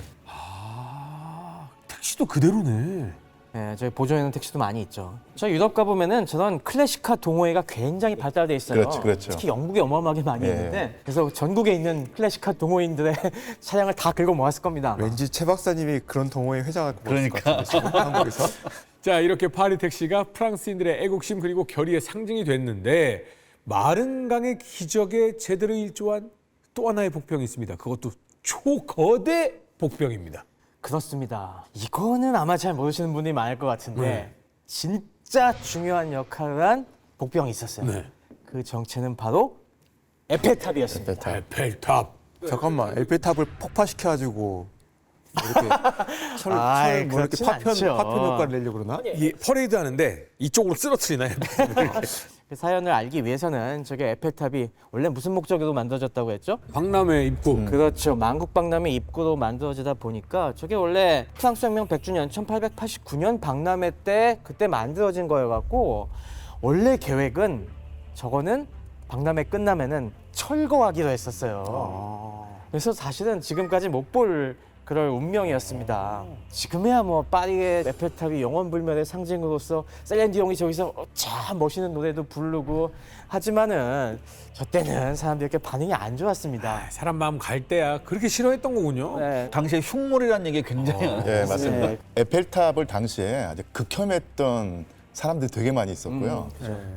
택시도 그대로네. 네, 저희 보존해놓은 택시도 많이 있죠. 저 유럽 가보면은 저런 클래식카 동호회가 굉장히 발달돼 있어요. 그렇죠. 특히 영국에 어마어마하게 많이 예. 있는데 그래서 전국에 있는 클래식카 동호인들의 차량을 다 긁어 모았을 겁니다. 왠지 최 박사님이 그런 동호회 회장을 그러니까. 것 같은데 지금 한국에서. 자 이렇게 파리 택시가 프랑스인들의 애국심 그리고 결의의 상징이 됐는데 마른 강의 기적에 제대로 일조한 또 하나의 복병이 있습니다. 그것도 초거대 복병입니다. 그렇습니다. 이거는 아마 잘 모르시는 분이 많을 것 같은데 진짜 중요한 역할을 한 복병이 있었어요. 네. 그 정체는 바로 에펠탑이었습니다. 에펠탑. 잠깐만 에펠탑을 폭파시켜가지고 이렇게 아이, 뭐 이렇게 그렇진 파편 않죠. 효과를 내려고 그러나? 이 퍼레이드 하는데 이쪽으로 쓰러트리나요? 그 사연을 알기 위해서는 저게 에펠탑이 원래 무슨 목적으로 만들어졌다고 했죠? 박람회 입구. 그렇죠. 만국박람회 입구로 만들어지다 보니까 저게 원래 프랑스 혁명 100주년 1889년 박람회 때 그때 만들어진 거여갖고 원래 계획은 저거는 박람회 끝나면은 철거하기로 했었어요. 그래서 사실은 지금까지 못 볼 그럴 운명이었습니다. 지금이야 뭐 파리의 에펠탑이 영원불멸의 상징으로서 셀렌디옹이 저기서 참 멋있는 노래도 부르고 하지만은 저 때는 사람들께 반응이 안 좋았습니다. 사람 마음 갈 때야 그렇게 싫어했던 거군요. 네. 당시에 흉물이라는 얘기가 굉장히 예, 맞습니다. 네. 에펠탑을 당시에 아주 극혐했던 사람들이 되게 많이 있었고요.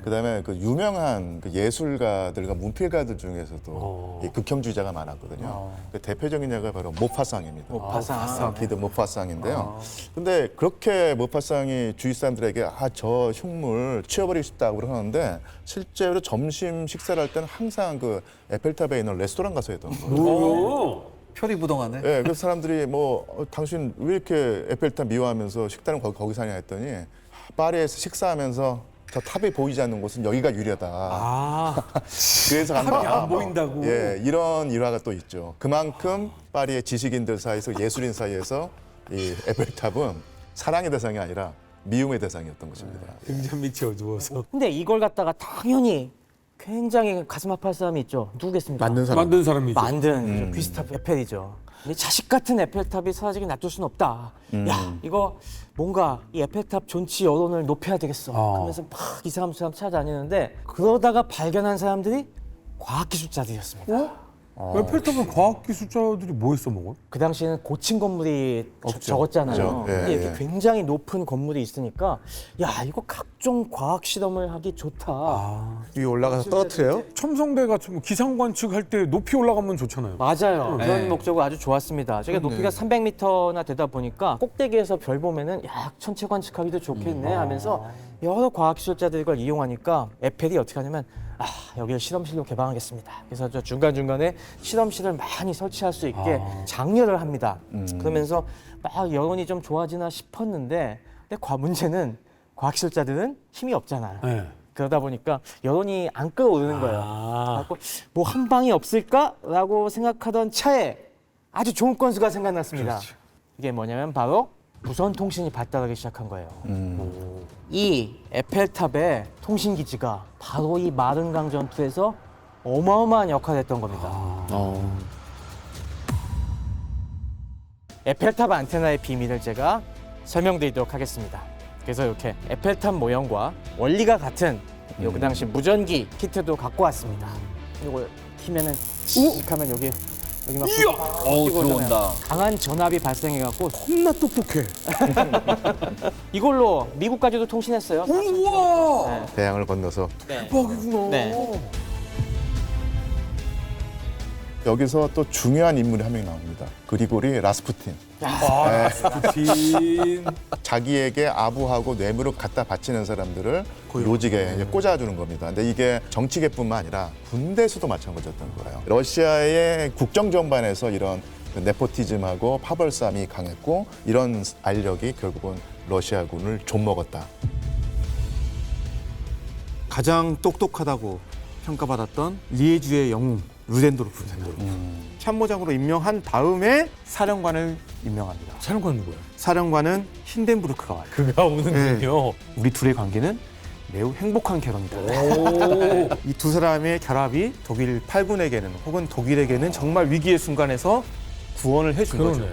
그다음에 그 유명한 그 예술가들과 문필가들 중에서도 이 극혐주의자가 많았거든요. 그 대표적인 예가 바로 모파상입니다. 모파상. 기드 모파상인데요. 근데 그렇게 모파상이 주위 사람들에게 저 흉물 치워버리고 싶다고 그러는데 실제로 점심 식사를 할 때는 항상 그 에펠탑에 있는 레스토랑 가서 했던 거예요. 오. 표리부동하네. 예, 그래서 사람들이 뭐 당신 왜 이렇게 에펠탑 미워하면서 식당을 거기 사냐 했더니 파리에서 식사하면서 저 탑이 보이지 않는 곳은 여기가 유리하다. 아. 그래서 탑이 안 보인다고. 예, 이런 일화가 또 있죠. 그만큼 파리의 지식인들 사이에서 예술인 사이에서 이 에펠탑은 사랑의 대상이 아니라 미움의 대상이었던 것입니다. 등잔 밑이 어두워서. 근데 이걸 갖다가 당연히 굉장히 가슴 아파할 사람이 있죠. 누구겠습니까? 만든 사람. 만든 사람이죠. 만든 귀스타프 에펠이죠. 근데 자식 같은 에펠탑이 사라지게 놔둘 수는 없다. 야, 이거 뭔가 이 에펠탑 존치 여론을 높여야 되겠어. 그러면서 막 이 사람 저 사람 찾아다니는데 그러다가 발견한 사람들이 과학기술자들이었습니다. 에펠탑은 과학기술자들이 뭐 했어 먹어? 그 당시에는 고층 건물이 적었잖아요. 그죠. 예, 근데 이렇게 예. 굉장히 높은 건물이 있으니까 야, 이거 각종 과학 실험을 하기 좋다. 위에 올라가서 떨어뜨려요? 첨성대 같은 거 기상 관측할 때 높이 올라가면 좋잖아요. 맞아요. 네. 그런 목적으로 아주 좋았습니다. 저게 높이가 300m나 되다 보니까 꼭대기에서 별 보면은 야, 천체 관측하기도 좋겠네 하면서 여러 과학기술자들이 이걸 이용하니까 에펠이 어떻게 하냐면 여기를 실험실로 개방하겠습니다. 그래서 저 중간중간에 실험실을 많이 설치할 수 있게 장려를 합니다. 그러면서 막 여론이 좀 좋아지나 싶었는데 근데 문제는 과학기술자들은 힘이 없잖아요. 네. 그러다 보니까 여론이 안 끌어오르는 거예요. 뭐 한 방이 없을까라고 생각하던 차에 아주 좋은 건수가 생각났습니다. 이게 뭐냐면 바로 무선 통신이 발달하기 시작한 거예요. 이 에펠탑의 통신 기지가 바로 이 마른강 전투에서 어마어마한 역할을 했던 겁니다. 에펠탑 안테나의 비밀을 제가 설명드리도록 하겠습니다. 그래서 이렇게 에펠탑 모형과 원리가 같은 요 그 당시 무전기 키트도 갖고 왔습니다. 이걸 키면은 씩 하면 여기 막 어우, 뜨고 들어온다. 강한 전압이 발생해갖고 겁나 똑똑해. 이걸로 미국까지도 통신했어요. 우와! 대양을 건너서 대박이구나. 네. 여기서 또 중요한 인물이 한 명 나옵니다. 그리고리 라스푸틴. 푸틴. 자기에게 아부하고 뇌물을 갖다 바치는 사람들을 요직에 이제 꽂아주는 겁니다. 근데 이게 정치계뿐만 아니라 군대에서도 마찬가지였던 거예요. 러시아의 국정 전반에서 이런 네포티즘하고 파벌싸움이 강했고 이런 알력이 결국은 러시아군을 좀먹었다. 가장 똑똑하다고 평가받았던 리에주의 영웅 루덴도르프. 참모장으로 임명한 다음에 사령관을 임명합니다. 사령관 누구야? 사령관은 힌덴부르크가 와요. 그가 오는군요. 우리 둘의 관계는 매우 행복한 결혼이다. 이 두 사람의 결합이 독일 8군에게는 혹은 독일에게는 정말 위기의 순간에서 구원을 해준 거죠. 그러네.